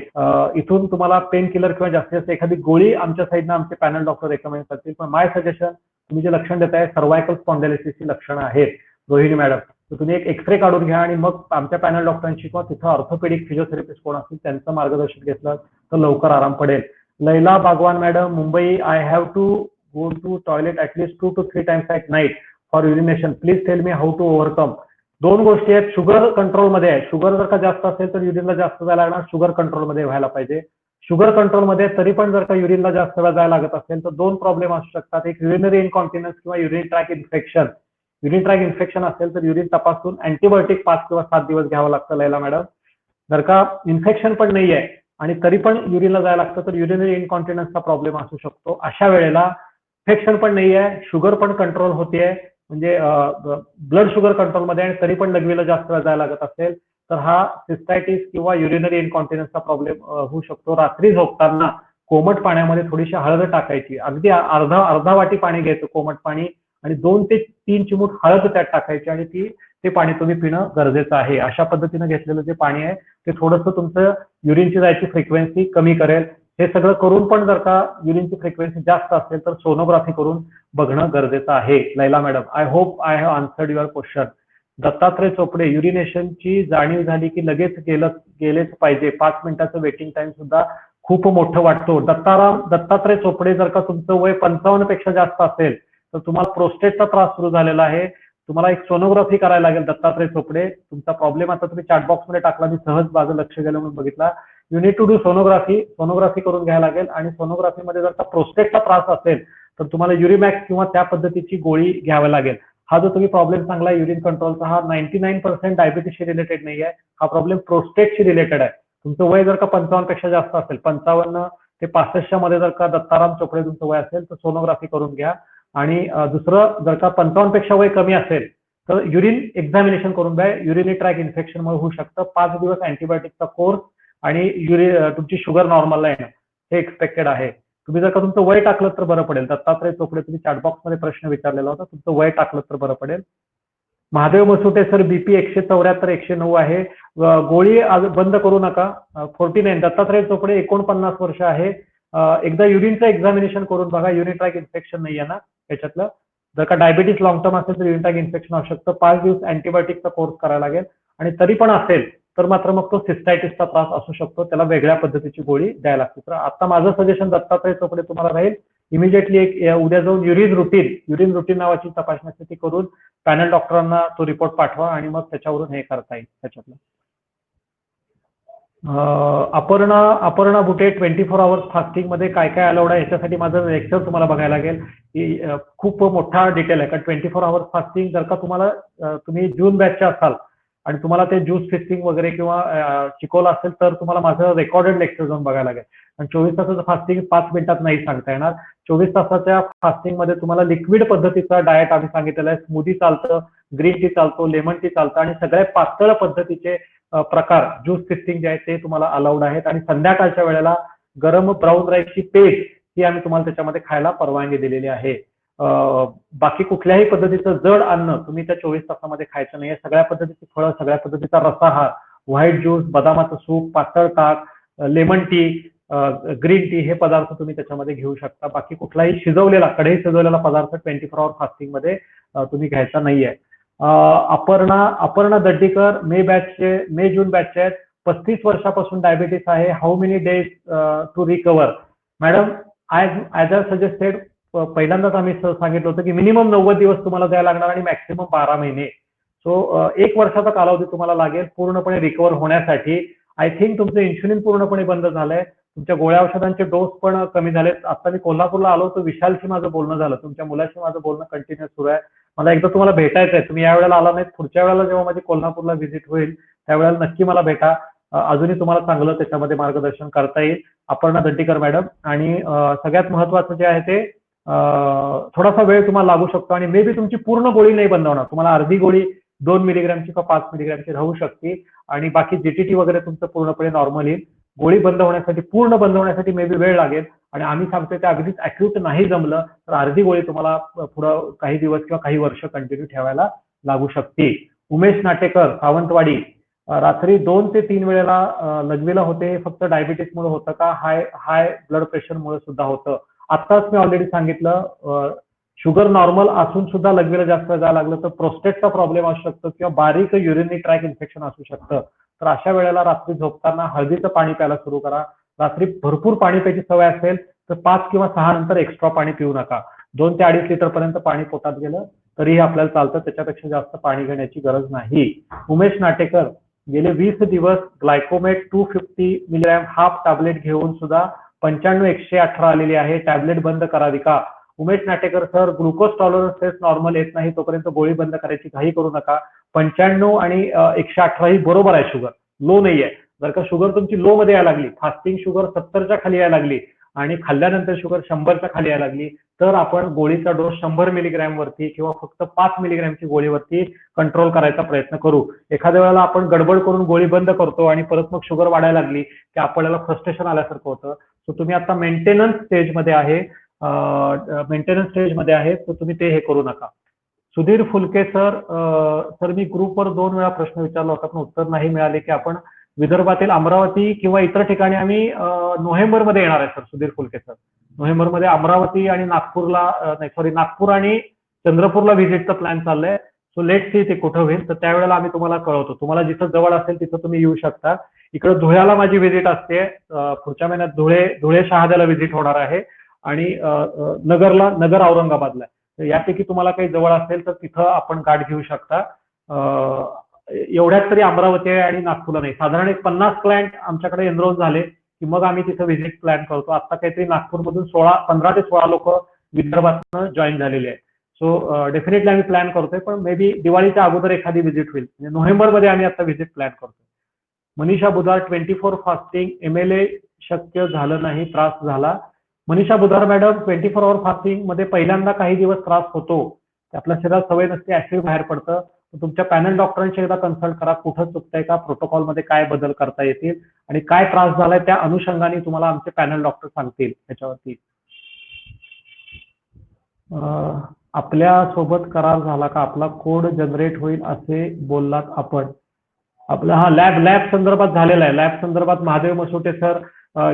इथून तुम्हाला पेन किलर किंवा जास्तीत जास्त एखादी गोळी आमच्या साईडनं आमचे पॅनल डॉक्टर रेकमेंड करतील, पण माय सजेशन, तुम्ही जे लक्षण देताय सर्वायकल स्पॉन्डायलिसिसची लक्षणं आहेत रोहिणी मॅडम, तर तुम्ही एक एक्सरे काढून घ्या आणि मग आमच्या पॅनल डॉक्टरांची किंवा तिथं ऑर्थोपेडिक फिजिओथेरपिस्ट कोण असतील त्यांचं मार्गदर्शन घेतलं तर लवकर आराम पडेल. Laila Bagwan madam, Mumbai, I have to go to toilet at least 2 to 3 times at night for urination, please tell me how to overcome. 2 गोष्टी आहेत, शुगर कंट्रोलमध्ये आहे, शुगर जर का जास्त असेल तर युरिनला जास्त जायला लागणार, शुगर कंट्रोलमध्ये व्हायला पाहिजे. शुगर कंट्रोलमध्ये तरी पण जर का युरिनला जास्त वेळ जायला लागत असेल तर 2 प्रॉब्लेम असू शकतात, एक युरिनरी इनकॉन्टिनन्स किंवा urine track infection. Urine track infection असेल तर युरिन तपासून अँटीबायोटिक 5 किंवा 7 दिवस घ्यावं लागतं लैला मॅडम. जर का इन्फेक्शन पण नाही आहे आणि तरी पण युरिनला जायला लागतं तर युरिनरी इनकॉन्टिनन्सचा प्रॉब्लेम असू शकतो. अशा वेळेला इन्फेक्शन पण नाही आहे, शुगर पण कंट्रोल होतीये, म्हणजे ब्लड शुगर कंट्रोलमध्ये आणि तरी पण लघवीला जास्त वेळ जायला लागत असेल तर हा सिस्टायटिस किंवा युरिनरी इनकॉन्टिनन्सचा प्रॉब्लेम होऊ शकतो. रात्री झोपताना कोमट पाण्यामध्ये थोडीशी हळद टाकायची, अगदी अर्धा वाटी पाणी घ्यायचं कोमट पाणी आणि 2 ते 3 चिमूट हळद त्यात टाकायची आणि ते पाणी तुम्ही पिणं गरजेचं आहे. अशा पद्धतीनं घेतलेलं जे पाणी आहे ते थोडंसं तुमचं युरिनची जायची फ्रिक्वेन्सी कमी करेल. हे सगळं करून पण जर का युरिनची फ्रिक्वेन्सी जास्त असेल तर सोनोग्राफी करून बघणं गरजेचं आहे. Laila madam, I hope I have answered your question. Dattatray Chopde, युरिनेशनची जाणीव झाली की लगेच गेलेच पाहिजे. 5 मिनिटाचं वेटिंग टाइम सुद्धा खूप मोठं वाटतो. दत्तात्रय चोपडे, जर का तुमचं वय 55 पेक्षा जास्त असेल तर तुम्हाला प्रोस्टेटचा त्रास सुरू झालेला आहे. तुम्हाला एक सोनोग्राफी करायला लागेल. दत्तात्रय चोपडे, तुमचा प्रॉब्लेम आता तुम्ही चॅट बॉक्स मध्ये टाकला, मी सहज माझं लक्ष गेलं म्हणून बघितला. You need to do sonography करून घ्यायला लागेल. आणि सोनोग्राफीमध्ये जर का प्रोस्टेटचा त्रास असेल तर तुम्हाला युरिमॅक्स किंवा त्या पद्धतीची गोळी घ्यावी लागेल. हा जो तुम्ही प्रॉब्लेम सांगला युरिन कंट्रोलचा, हा 99% डायबिटीसशी रिलेटेड नाही आहे. हा प्रॉब्लेम प्रोस्टेटशी रिलेटेड आहे. तुमचं वय जर का 55 पेक्षा जास्त असेल, 55 ते 65 मध्ये जर का दत्ताराम चोपडे तुमचं वय असेल तर सोनोग्राफी करून घ्या. आणि दुसरं, जर का 55 पेक्षा वय कमी असेल तर युरिन एक्झामिनेशन करून घ्या. युरिनरी ट्रॅक इन्फेक्शनमुळे होऊ शकतं. 5 दिवस अँटीबायोटिकचा कोर्स आणि तुमची शुगर नॉर्मलला येणं हे एक्सपेक्टेड आहे. तुम्ही जर का तुमचं वय टाकलं तर बरं पडेल. दत्तात्रय चोपडे, तुम्ही चॅटबॉक्स मध्ये प्रश्न विचारलेला होता, तुमचं वय टाकलं तर बरं पडेल. महादेव मसुटे सर, बीपी 174 109 आहे. गोळी बंद करू नका. 49. दत्तात्रय चोपडे, 49 वर्ष आहे. एकदा युरिनचं एक्झामिनेशन करून बघा. युरिन ट्रॅक इन्फेक्शन नाही आहे ना याच्यातलं. जर का डायबिटीस लॉंग टर्म असेल तर युरिन ट्रॅक इन्फेक्शन असू शकतं. 5 दिवस अँटीबायोटिकचा कोर्स करायला लागेल. आणि तरी पण असेल तर मात्र मग तो सिस्टायटिसचा त्रास असू शकतो, त्याला वेगळ्या पद्धतीची गोळी द्यायला लागते. तर आता माझं सजेशन दत्तात्रय चोपडे तुम्हाला राहील, इमिजिएटली उद्या जाऊन युरिन रुटीन नावाची तपासणी असते ती करून पॅनल डॉक्टरांना तो रिपोर्ट पाठवा आणि मग त्याच्यावरून हे करता येईल. त्याच्यातलं अपर्णा बुटे, 24 आवर्स फास्टिंग मध्ये काय काय अलाउड आहे याच्यासाठी माझं लेक्चर तुम्हाला बघायला लागेल. की खूप मोठा डिटेल आहे. कारण 24 आवर्स फास्टिंग जर का तुम्ही जून बॅचचे असाल आणि तुम्हाला ते ज्यूस फिस्टिंग वगैरे किंवा शिकवलं असेल तर तुम्हाला माझं रेकॉर्डेड लेक्चर जाऊन बघायला लागेल. आणि 24 तासाचं फास्टिंग 5 मिनिटात नाही सांगता येणार. 24 तासाच्या फास्टिंग मध्ये तुम्हाला लिक्विड पद्धतीचा डाएट आम्ही सांगितलेला आहे. स्मूदी चालतं, ग्रीन टी चालतो, लेमन टी चालतं आणि सगळ्या पातळ पद्धतीचे प्रकार ज्यूस फिस्टिंग जे आहे ते तुम्हाला अलाउड आहेत. आणि संध्याकाळच्या वेळेला गरम ब्राऊन राईसची पेस्ट ही आम्ही तुम्हाला त्याच्यामध्ये खायला परवानगी दिलेली आहे. बाकी कुठल्याही पद्धतीचं जड अन्न तुम्ही त्या 24 तासामध्ये खायचं नाहीये. सगळ्या पद्धतीची फळं, सगळ्या पद्धतीचा रसाहार, व्हाईट ज्यूस, बदामाचं सूप, पातळ ताक, लेमन टी, ग्रीन टी हे पदार्थ तुम्ही त्याच्यामध्ये घेऊ शकता. बाकी कुठलाही कढई शिजवलेला पदार्थ 24 आवर फास्टिंग मध्ये तुम्ही घ्यायचा नाहीये. अपर्णा दड्डीकर, मे जून बॅचचे आहेत. 35 वर्षापासून डायबिटीस आहे. How many days to recover? Madam, as I suggested, पहिल्यांदाच आम्ही सांगितलं होतं की मिनिमम 90 दिवस तुम्हाला द्यायला लागणार आणि मॅक्सिमम 12 महिने. सो 1 वर्षाचा कालावधी तुम्हाला लागेल पूर्णपणे रिकवर होण्यासाठी. आय थिंक तुमचं इन्शुलिन पूर्णपणे बंद झालंय. तुमच्या गोळ्या औषधांचे डोस पण कमी झालेत. आता मी कोल्हापूरला आलो तर विशालशी माझं बोलणं झालं. तुमच्या मुलाशी माझं बोलणं कंटिन्युअस सुरू आहे. मला एकदा तुम्हाला भेटायचं आहे. तुम्ही या वेळेला आला नाहीत, पुढच्या वेळेला जेव्हा माझी कोल्हापूरला व्हिजिट होईल त्यावेळेला नक्की मला भेटा. अजूनही तुम्हाला चांगलं त्याच्यामध्ये मार्गदर्शन करता येईल. अपर्णा दड्डीकर मॅडम. आणि सगळ्यात महत्वाचं जे आहे ते थोडासा वेळ तुम्हाला लागू शकतो आणि मे बी तुमची पूर्ण गोळी नाही बंद होणार. तुम्हाला अर्धी गोळी 2 मिलीग्रॅमची किंवा 5 मिलीग्रॅमची राहू शकते आणि बाकी जीटीटी वगैरे तुमचं पूर्णपणे नॉर्मल येईल. गोळी पूर्ण बंद होण्यासाठी मे बी वेळ लागेल. आणि आम्ही सांगतोय ते अगदीच अॅक्यूट नाही जमलं तर अर्धी गोळी तुम्हाला पुढं काही दिवस किंवा काही वर्ष कंटिन्यू ठेवायला लागू शकते. उमेश नाटेकर, सावंतवाडी, रात्री 2 ते 3 वेळेला लघवीला होते. फक्त डायबिटीसमुळे होतं का? हाय ब्लड प्रेशरमुळे सुद्धा होतं. आत्ताच मी ऑलरेडी सांगितलं, शुगर नॉर्मल असून सुद्धा लघवीला जास्त जायला लागलं तर प्रोस्टेटचा प्रॉब्लेम असू शकतो किंवा बारीक युरिनरी ट्रॅक इन्फेक्शन असू शकतं. तर अशा वेळेला रात्री झोपताना हळदीचं पाणी प्यायला सुरू करा. रात्री भरपूर पाणी प्यायची सवय असेल तर 5 किंवा 6 नंतर एक्स्ट्रा पाणी पिऊ नका. 2 ते 2.5 लिटर पर्यंत पाणी पोटात गेलं तरीही आपल्याला चालतं. त्याच्यापेक्षा जास्त पाणी घेण्याची गरज नाही. उमेश नाटेकर, गेले 20 दिवस ग्लायकोमेट 250 मिलीग्रॅम हाफ टॅबलेट घेऊन सुद्धा 95/118 आलेली आहे. टॅबलेट बंद करावी का? Umesh Natekar sir, glucose tolerance test normal येत नाही तोपर्यंत गोळी बंद करायची घाई करू नका. 95 आणि 118 ही बरोबर आहे. शुगर लो नाहीये. जर का शुगर तुमची लो मध्ये यायला लागली, फास्टिंग शुगर 70च्या खाली यायला लागली आणि खाल्ल्यानंतर शुगर 100च्या खाली यायला लागली तर आपण गोळीचा डोस 100 मिलीग्रॅम वरती किंवा फक्त 5 मिलीग्रॅमची गोळीवरती कंट्रोल करायचा प्रयत्न करू. एखाद्या वेळेला आपण गडबड करून गोळी बंद करतो आणि परत मग शुगर वाढायला लागली की आपल्याला फ्रस्ट्रेशन आल्यासारखं होतं. सो तुम्ही आता मेंटेनन्स स्टेजमध्ये आहे. मेंटेनन्स स्टेजमध्ये आहे, तर तुम्ही ते हे करू नका. सुधीर फुलके सर, सर मी ग्रुपवर 2 वेळा प्रश्न विचारला होता पण उत्तर नाही मिळाले की आपण विदर्भातील अमरावती किंवा इतर ठिकाणी आम्ही नोव्हेंबरमध्ये येणार आहे सर. सुधीर फुलके सर, नोव्हेंबरमध्ये अमरावती आणि नागपूरला नाही सॉरी नागपूर आणि चंद्रपूरला व्हिजिटचा प्लॅन चाललाय. सो लेट सी ते कुठं होईल, तर त्यावेळेला आम्ही तुम्हाला कळवतो. तुम्हाला जिथं जवळ असेल तिथं तुम्ही येऊ शकता. इकडे धुळ्याला माझी व्हिजिट असते, पुढच्या महिन्यात धुळे शहाद्याला व्हिजिट होणार आहे आणि नगर औरंगाबादला. तर यापैकी तुम्हाला काही जवळ असेल तर तिथं आपण गाठ घेऊ शकता. एवढ्यात तरी अमरावती आहे आणि नागपूरला नाही. साधारण एक 50 क्लायंट आमच्याकडे एनरोल झाले की मग आम्ही तिथं व्हिजिट प्लॅन करतो. आता काहीतरी नागपूरमधून 15 ते 16 लोक विदर्भातनं जॉईन झालेले आहेत. सो डेफिनेटली आम्ही प्लॅन करतोय, पण मे बी दिवाळीच्या अगोदर एखादी व्हिजिट होईल. म्हणजे नोव्हेंबरमध्ये आम्ही आता व्हिजिट प्लॅन करतोय. मनीषा बुधार, 24 फास्टिंग MLA शक्य झालं नाही, त्रास झाला. मनीषा बुधार मॅडम, 24 आवर फास्टिंग मध्ये पहिल्यांदा काही दिवस त्रास होतो. आपल्या शरीरात सवय नसते, ऍसिड बाहेर पडतं. तुमच्या पॅनल डॉक्टरांशी एकदा कन्सल्ट करा, कुठं चुकतंय का, प्रोटोकॉलमध्ये काय बदल करता येतील आणि काय त्रास झालाय त्या अनुषंगाने तुम्हाला आमचे पॅनल डॉक्टर सांगतील त्याच्यावरती. आपल्या सोबत करार झाला का, आपला कोड जनरेट होईल असे बोललात आपण. आपला हा लॅब संदर्भात झालेला आहे. लॅब संदर्भात महादेव मसोटे सर,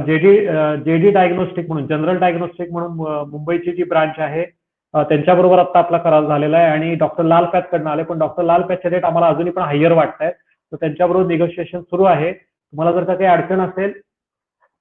जेडी डायग्नोस्टिक म्हणून, जनरल डायग्नोस्टिक म्हणून मुंबईची जी ब्रांच आहे त्यांच्याबरोबर आता आपला करार झालेला आहे आणि डॉक्टर लाल पॅथ कडनं आले, पण डॉक्टर लाल पॅथचे रेट आम्हाला अजूनही पण हायर वाटत आहेत. तर त्यांच्याबरोबर निगोशिएशन सुरू आहे. तुम्हाला जर का काही अडचण असेल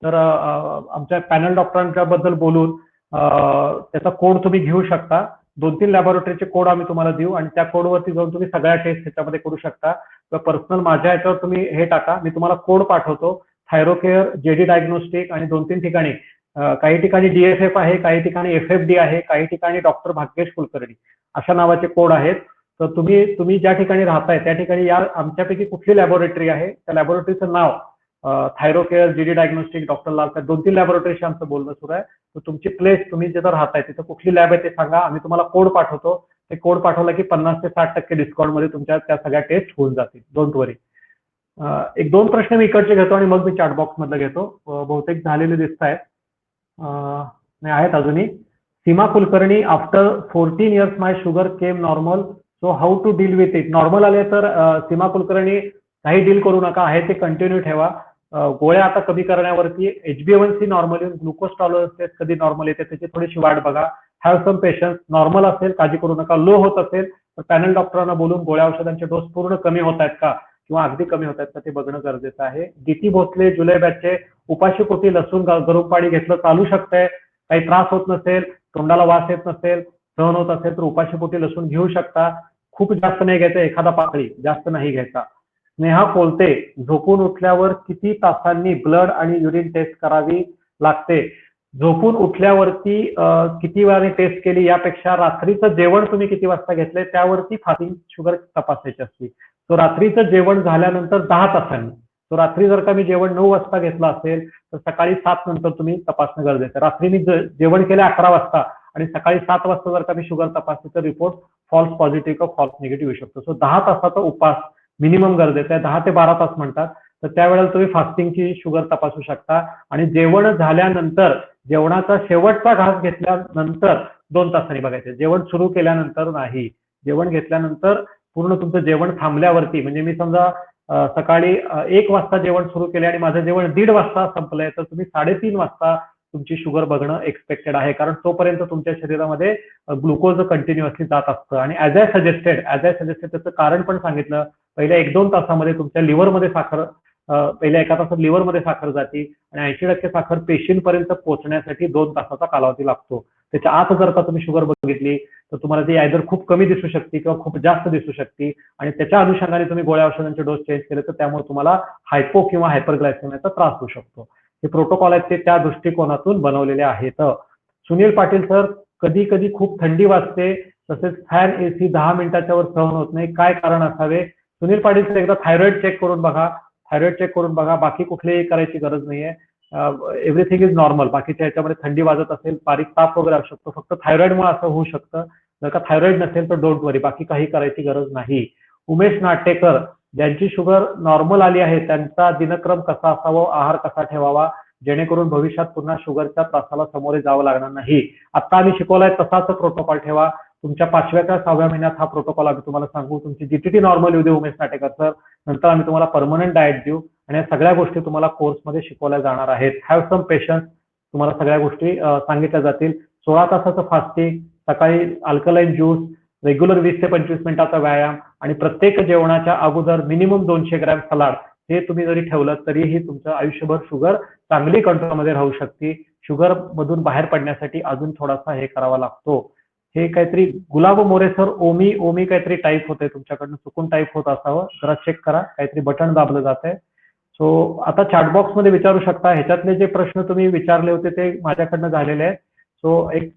तर आमच्या पॅनल डॉक्टरांच्या बद्दल बोलून त्याचा कोड तुम्ही घेऊ शकता. 2-3 लॅबोरेटरीचे कोड आम्ही तुम्हाला देऊ आणि त्या कोडवरती जाऊन तुम्ही सगळ्या टेस्ट त्याच्यामध्ये करू शकता. किंवा पर्सनल माझ्या याच्यावर तुम्ही हे टाका, मी तुम्हाला कोड पाठवतो. थायरोकेअर, जेडी डायग्नोस्टिक आणि 2-3 ठिकाणी, काही ठिकाणी DFF आहे, काही ठिकाणी FFD आहे, काही ठिकाणी डॉक्टर भाग्येश कुलकर्णी अशा नावाचे कोड आहेत. तर तुम्ही ज्या ठिकाणी राहताय त्या ठिकाणी या आमच्यापैकी कुठली लॅबोरेटरी आहे त्या लॅबोरेटरीचं नाव, थायरोकेअर, जेडी डायग्नोस्टिक, डॉक्टर लाल, 2-3 लॅबोरेटरीशी आमचं बोलणं सुरू आहे. तर तुमची प्लेस, तुम्ही जिथं राहताय तिथं कुठली लॅब आहे ते सांगा, आम्ही तुम्हाला कोड पाठवतो. ते कोड पाठवला की 50 ते 60% डिस्काउंटमध्ये तुमच्या त्या सगळ्या टेस्ट होऊन जातील. डोंट वरी. 1-2 प्रश्न मी इकडचे घेतो आणि मग मी चॅट बॉक्स मधलं घेतो. बहुतेक झालेले दिसत आहेत. नाही आहेत अजूनही. Seema Kulkarni, after 14 years my sugar came normal, so how to deal with it. Normal आले तर सीमा कुलकर्णी काही डील करू नका, आहे ते कंटिन्यू ठेवा. गोळ्या आता कमी करण्यावरती HbA1c नॉर्मल येऊन, ग्लुकोज टॉलरन्स कधी नॉर्मल येते त्याची थोडीशी वाट बघा. Have some patience. नॉर्मल असेल काळजी करू नका. लो होत असेल तर पॅनल डॉक्टरांना बोलून गोळ्या औषधांचे डोस पूर्ण कमी होत आहेत का किंवा अगदी कमी होत आहेत का ते बघणं गरजेचं आहे. DT भोसले, जुलै बॅचचे, उपाशी पोटी लसूण गरम पाणी घेतलं चालू शकतंय. काही त्रास होत नसेल, तोंडाला वास येत नसेल, सहन होत असेल तर उपाशी पोटी लसूण घेऊ शकता. खूप जास्त नाही घ्यायचं, एखादा पाकळी, जास्त नाही घ्यायचा. स्नेहा कोलते, झोपून उठल्यावर किती तासांनी ब्लड आणि युरिन टेस्ट करावी लागते. झोपून उठल्यावरती किती वेळाने टेस्ट केली यापेक्षा रात्रीचं जेवण तुम्ही किती वाजता घेतलंय त्यावरती फास्टिंग शुगर तपासायची असते. तो रात्रीचं जेवण झाल्यानंतर 10 तासांनी. तो रात्री जर का मी जेवण 9 वाजता घेतलं असेल तर सकाळी 7 नंतर तुम्ही तपासणं गरजेचं आहे. रात्री मी जेवण केलं 11 वाजता आणि सकाळी 7 वाजता जर का मी शुगर तपासली तर रिपोर्ट फॉल्स पॉझिटिव्ह किंवा फॉल्स निगेटिव्ह येऊ शकतो. सो 10 तासाचा उपास मिनिमम गरजेचं आहे. 10 ते 12 तास म्हणतात. तर त्यावेळेला तुम्ही फास्टिंगची शुगर तपासू शकता आणि जेवण झाल्यानंतर, जेवणाचा शेवटचा घास घेतल्यानंतर 2 तासांनी बघायचं. जेवण सुरू केल्यानंतर नाही. जेवण घेतल्यानंतर पूर्ण तुमचं जेवण थांबल्यावरती, म्हणजे मी समजा सकाळी 1 वाजता जेवण सुरू केले आणि माझं जेवण 1:30 वाजता संपलंय तर तुम्ही 3:30 वाजता तुमची शुगर बघणं एक्सपेक्टेड आहे. कारण तोपर्यंत तुमच्या शरीरामध्ये ग्लुकोज कंटिन्युअसली जात असतं. आणि ऍज आय सजेस्टेड त्याचं कारण पण सांगितलं. पहिल्या 1-2 तासामध्ये तुमच्या लिव्हरमध्ये साखर, पहिल्या 1 तासात लिव्हरमध्ये साखर जाते आणि 80% साखर पेशींपर्यंत पोहोचण्यासाठी 2 तासाचा कालावधी लागतो. त्याच्या आत जर का तुम्ही शुगर बघितली तर तुम्हाला ती आयदर खूप कमी दिसू शकते किंवा खूप जास्त दिसू शकते आणि त्याच्या अनुषंगाने तुम्ही गोळ्या औषधांचे डोस चेंज केले तर त्यामुळे तुम्हाला हायपो किंवा हायपरग्लायसेमियाचा त्रास होऊ शकतो. हे प्रोटोकॉल आहेत ते त्या दृष्टिकोनातून बनवलेले आहेत. सुनील पाटील सर, कधी कधी खूप थंडी वाजते तसेच फॅन AC 10 मिनिटाच्या वर सहन होत नाही, काय कारण असावे? सुनील पाटील सर, एकदा थायरॉइड चेक करून बघा. बाकी कुठलीही करायची गरज नाहीये. Everything is normal. बाकीच्या याच्यामध्ये थंडी वाजत असेल, बारीक ताप वगैरे असू शकतो, फक्त थायरॉइडमुळे असं होऊ शकतं. जर का थायरॉइड नसेल तर डोंट वरी, बाकी काही करायची गरज नाही. उमेश नाटेकर, ज्यांची शुगर नॉर्मल आली आहे त्यांचा दिनक्रम कसा असावा, आहार कसा ठेवावा? जेणेकरून भविष्यात पुन्हा शुगरच्या त्रासाला सामोरे जावं लागणार नाही. आता आम्ही शिकवलाय तसाच प्रोटोकॉल ठेवा. तुमच्या 5व्या का 6व्या महिन्यात हा प्रोटोकॉल आम्ही तुम्हाला सांगू. तुमची जीटीटी नॉर्मल येऊ दे उमेश नाटेकर सर. नंतर आम्ही तुम्हाला परमनंट डाएट देऊ आणि या सगळ्या गोष्टी तुम्हाला कोर्समध्ये शिकवल्या जाणार आहेत. Have some patience. तुम्हाला सगळ्या गोष्टी सांगितल्या जातील. 16 तासाचं फास्टिंग, सकाळी अल्कलाईन ज्यूस, रेग्युलर 20 ते 25 मिनिटाचा व्यायाम आणि प्रत्येक जेवणाच्या अगोदर मिनिमम 200 ग्रॅम सलाड हे तुम्ही जरी ठेवलं तरीही तुमचं आयुष्यभर शुगर चांगली कंट्रोलमध्ये राहू शकते. शुगर मधून बाहेर पडण्यासाठी अजून थोडासा हे करावा लागतो. हे काहीतरी गुलाब मोरे सर ओमी काहीतरी टाईप होते तुमच्याकडनं, चुकून टाईप होत असावं, जरा चेक करा. काहीतरी बटन दाबलं जात आहे. सो आता चॅटबॉक्स मध्ये विचारू शकता. ह्याच्यातले जे प्रश्न तुम्ही विचारले होते ते माझ्याकडनं झालेले आहेत. सो एक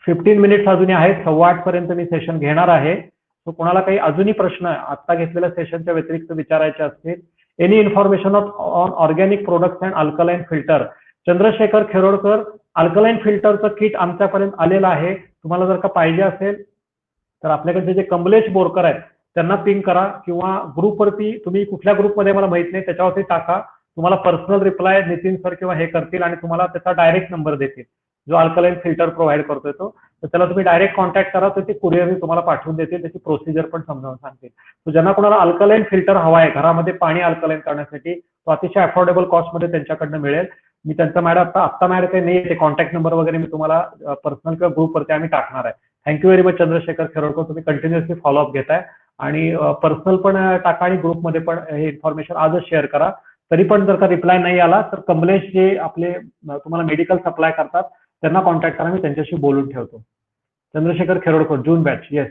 15 मिनिट्स अजूनही आहेत. 7:15 पर्यंत मी सेशन घेणार आहे. सो कोणाला काही अजूनही प्रश्न आता घेतलेल्या सेशनच्या व्यतिरिक्त विचारायचे असतील, any information on organic products and alkaline filter. Chandrashekhar Kherodkar, alkaline फिल्टरचं किट आमच्यापर्यंत आलेलं आहे. तुम्हाला जर का पाहिजे असेल तर आपल्याकडे जे कमलेश बोरकर आहेत त्यांना पिंग करा किंवा ग्रुपवरती, तुम्ही कुठल्या ग्रुपमध्ये मला माहित नाही त्याच्यावरती टाका. तुम्हाला पर्सनल रिप्लाय नितीन सर किंवा हे करतील आणि तुम्हाला त्याचा डायरेक्ट नंबर देतील. जो अल्कलाईन फिल्टर प्रोव्हाइड करतोय तो, तर त्याला तुम्ही डायरेक्ट कॉन्टॅक्ट करा, तर ते कुरिअरने तुम्हाला पाठवून देतील. त्याची प्रोसिजर पण समजावून सांगतील. तो ज्यांना कोणाला अल्कलाईन फिल्टर हवा आहे घरामध्ये पाणी अल्कलाईन करण्यासाठी, तो अतिशय अफोर्डेबल कॉस्टमध्ये त्यांच्याकडनं मिळेल. मी त्यांचा आता मॅड काही नाही, ते कॉन्टॅक्ट नंबर वगैरे मी तुम्हाला पर्सनल किंवा ग्रुपवरती आम्ही टाकणार आहे. थँक्यू व्हेरी मच चंद्रशेखर खेरोडकर, तुम्ही कंटिन्युअसली फॉलोअप घेताय आणि पर्सनल पण टाका आणि ग्रुपमध्ये पण हे इन्फॉर्मेशन आजच शेअर करा. तरी पण जर का रिप्लाय नाही आला तर कमलेश जे आपले तुम्हाला मेडिकल सप्लाय करतात त्यांना कॉन्टॅक्ट करा, मी त्यांच्याशी बोलून ठेवतो. चंद्रशेखर खेरोडकर, जून बॅच. येस.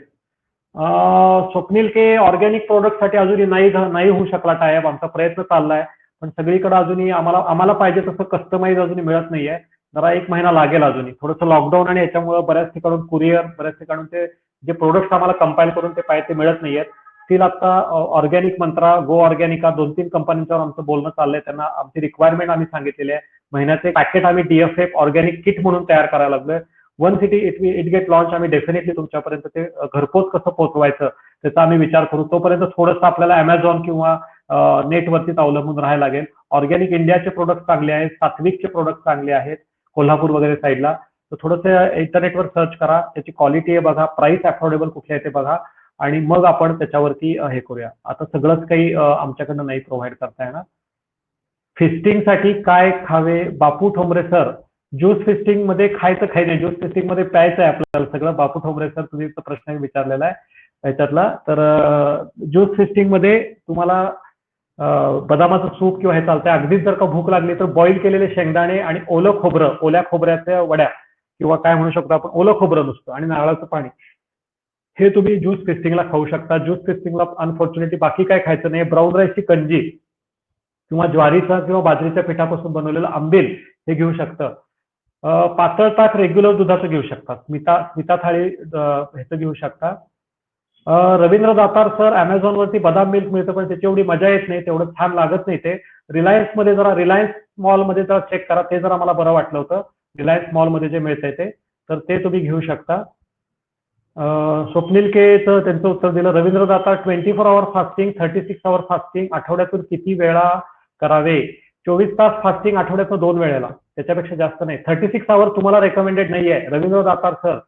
स्वप्नील के, ऑर्गॅनिक प्रोडक्टसाठी अजूनही नाही होऊ शकला टायप. आमचा प्रयत्न चाललाय पण सगळीकडे अजूनही आम्हाला पाहिजे तसं कस्टमाइज अजूनही मिळत नाहीये. जरा 1 महिना लागेल अजूनही. थोडंसं लॉकडाऊन आणि याच्यामुळे बऱ्याच ठिकाणून कुरिअर, बऱ्याच ठिकाणून ते जे प्रोडक्ट आम्हाला कंपाईल करून ते पाहिजे ते मिळत नाहीयेत. स्टील आता ऑर्गॅनिक मंत्रा, गो ऑर्गॅनिका 2-3 कंपन्यांच्यावर आमचं बोलणं चाललंय. त्यांना आमची रिक्वायरमेंट आम्ही सांगितलेली आहे. महिन्याचे पॅकेट आम्ही DFF ऑर्गॅनिक किट म्हणून तयार करायला लागलोय. One city it get launch. आम्ही डेफिनेटली तुमच्यापर्यंत ते घरपोच कसं पोहोचवायचं त्याचा आम्ही विचार करू. तोपर्यंत थोडंसं आपल्याला अमेझॉन किंवा नेटवरतीच अवलंबून राहायला लागेल. ऑर्गॅनिक इंडियाचे प्रोडक्ट चांगले आहेत, सात्विकचे प्रोडक्ट चांगले आहेत कोल्हापूर वगैरे साईडला. तर थोडंसं इंटरनेटवर सर्च करा, त्याची क्वालिटी आहे बघा, प्राइस अफोर्डेबल कुठले आहे ते बघा आणि मग आपण त्याच्यावरती हे करूया. आता सगळंच काही आमच्याकडनं नाही प्रोव्हाइड करता येणार. फिस्टिंगसाठी काय खावे, बापू ठोंबरे सर. ज्यूस फिस्टिंग मध्ये खायचं काही नाही, ज्यूस फिस्टिंग मध्ये प्यायचं आहे आपल्याला सगळं. बापू ठोंबरे सर, तुम्ही प्रश्न विचारलेला आहे याच्यातला. तर ज्यूस फिस्टिंग मध्ये तुम्हाला बदामाचं सूप किंवा हे चालतंय. अगदीच जर का भूक लागली तर बॉईल केलेले शेंगदाणे आणि ओलं खोबरं, ओल्या खोबऱ्याच्या वड्या किंवा काय म्हणू शकतो आपण, ओलं खोबरं नुसतं आणि नारळाचं पाणी, हे तुम्ही ज्यूस फिस्टिंगला खाऊ शकता. ज्यूस फिस्टिंगला अनफॉर्च्युनेटली बाकी काय खायचं नाही. ब्राऊन राईसची कंजी किंवा ज्वारीचा किंवा बाजरीच्या पिठापासून बनवलेलं आंबील हे घेऊ शकतं. पातळ ताक रेग्युलर दुधाचं घेऊ शकता. स्मिता थाळी ह्याचं घेऊ शकता. रवींद्र दातार सर, अमेझॉन वरती बदाम मिल्क मिळतं पण त्याची एवढी मजा येत नाही, तेवढं छान लागत नाही ते. रिलायन्स मध्ये जरा, रिलायन्स मॉल मध्ये जरा चेक करा, ते जरा मला बरं वाटलं होतं. रिलायन्स मॉल मध्ये जे मिळतंय ते, तर ते तुम्ही घेऊ शकता. स्वप्नील केचं त्यांचं उत्तर दिलं. रवींद्र दातार, 24 आवर फास्टिंग, 36 आवर फास्टिंग आठवड्यातून किती वेळा करावे? 24 तास फास्टिंग आठवड्यातून 2 वेळेला, त्याच्यापेक्षा जास्त नाही. 36 आवर तुम्हाला रेकमेंडेड नाहीये रवींद्र दातार सर,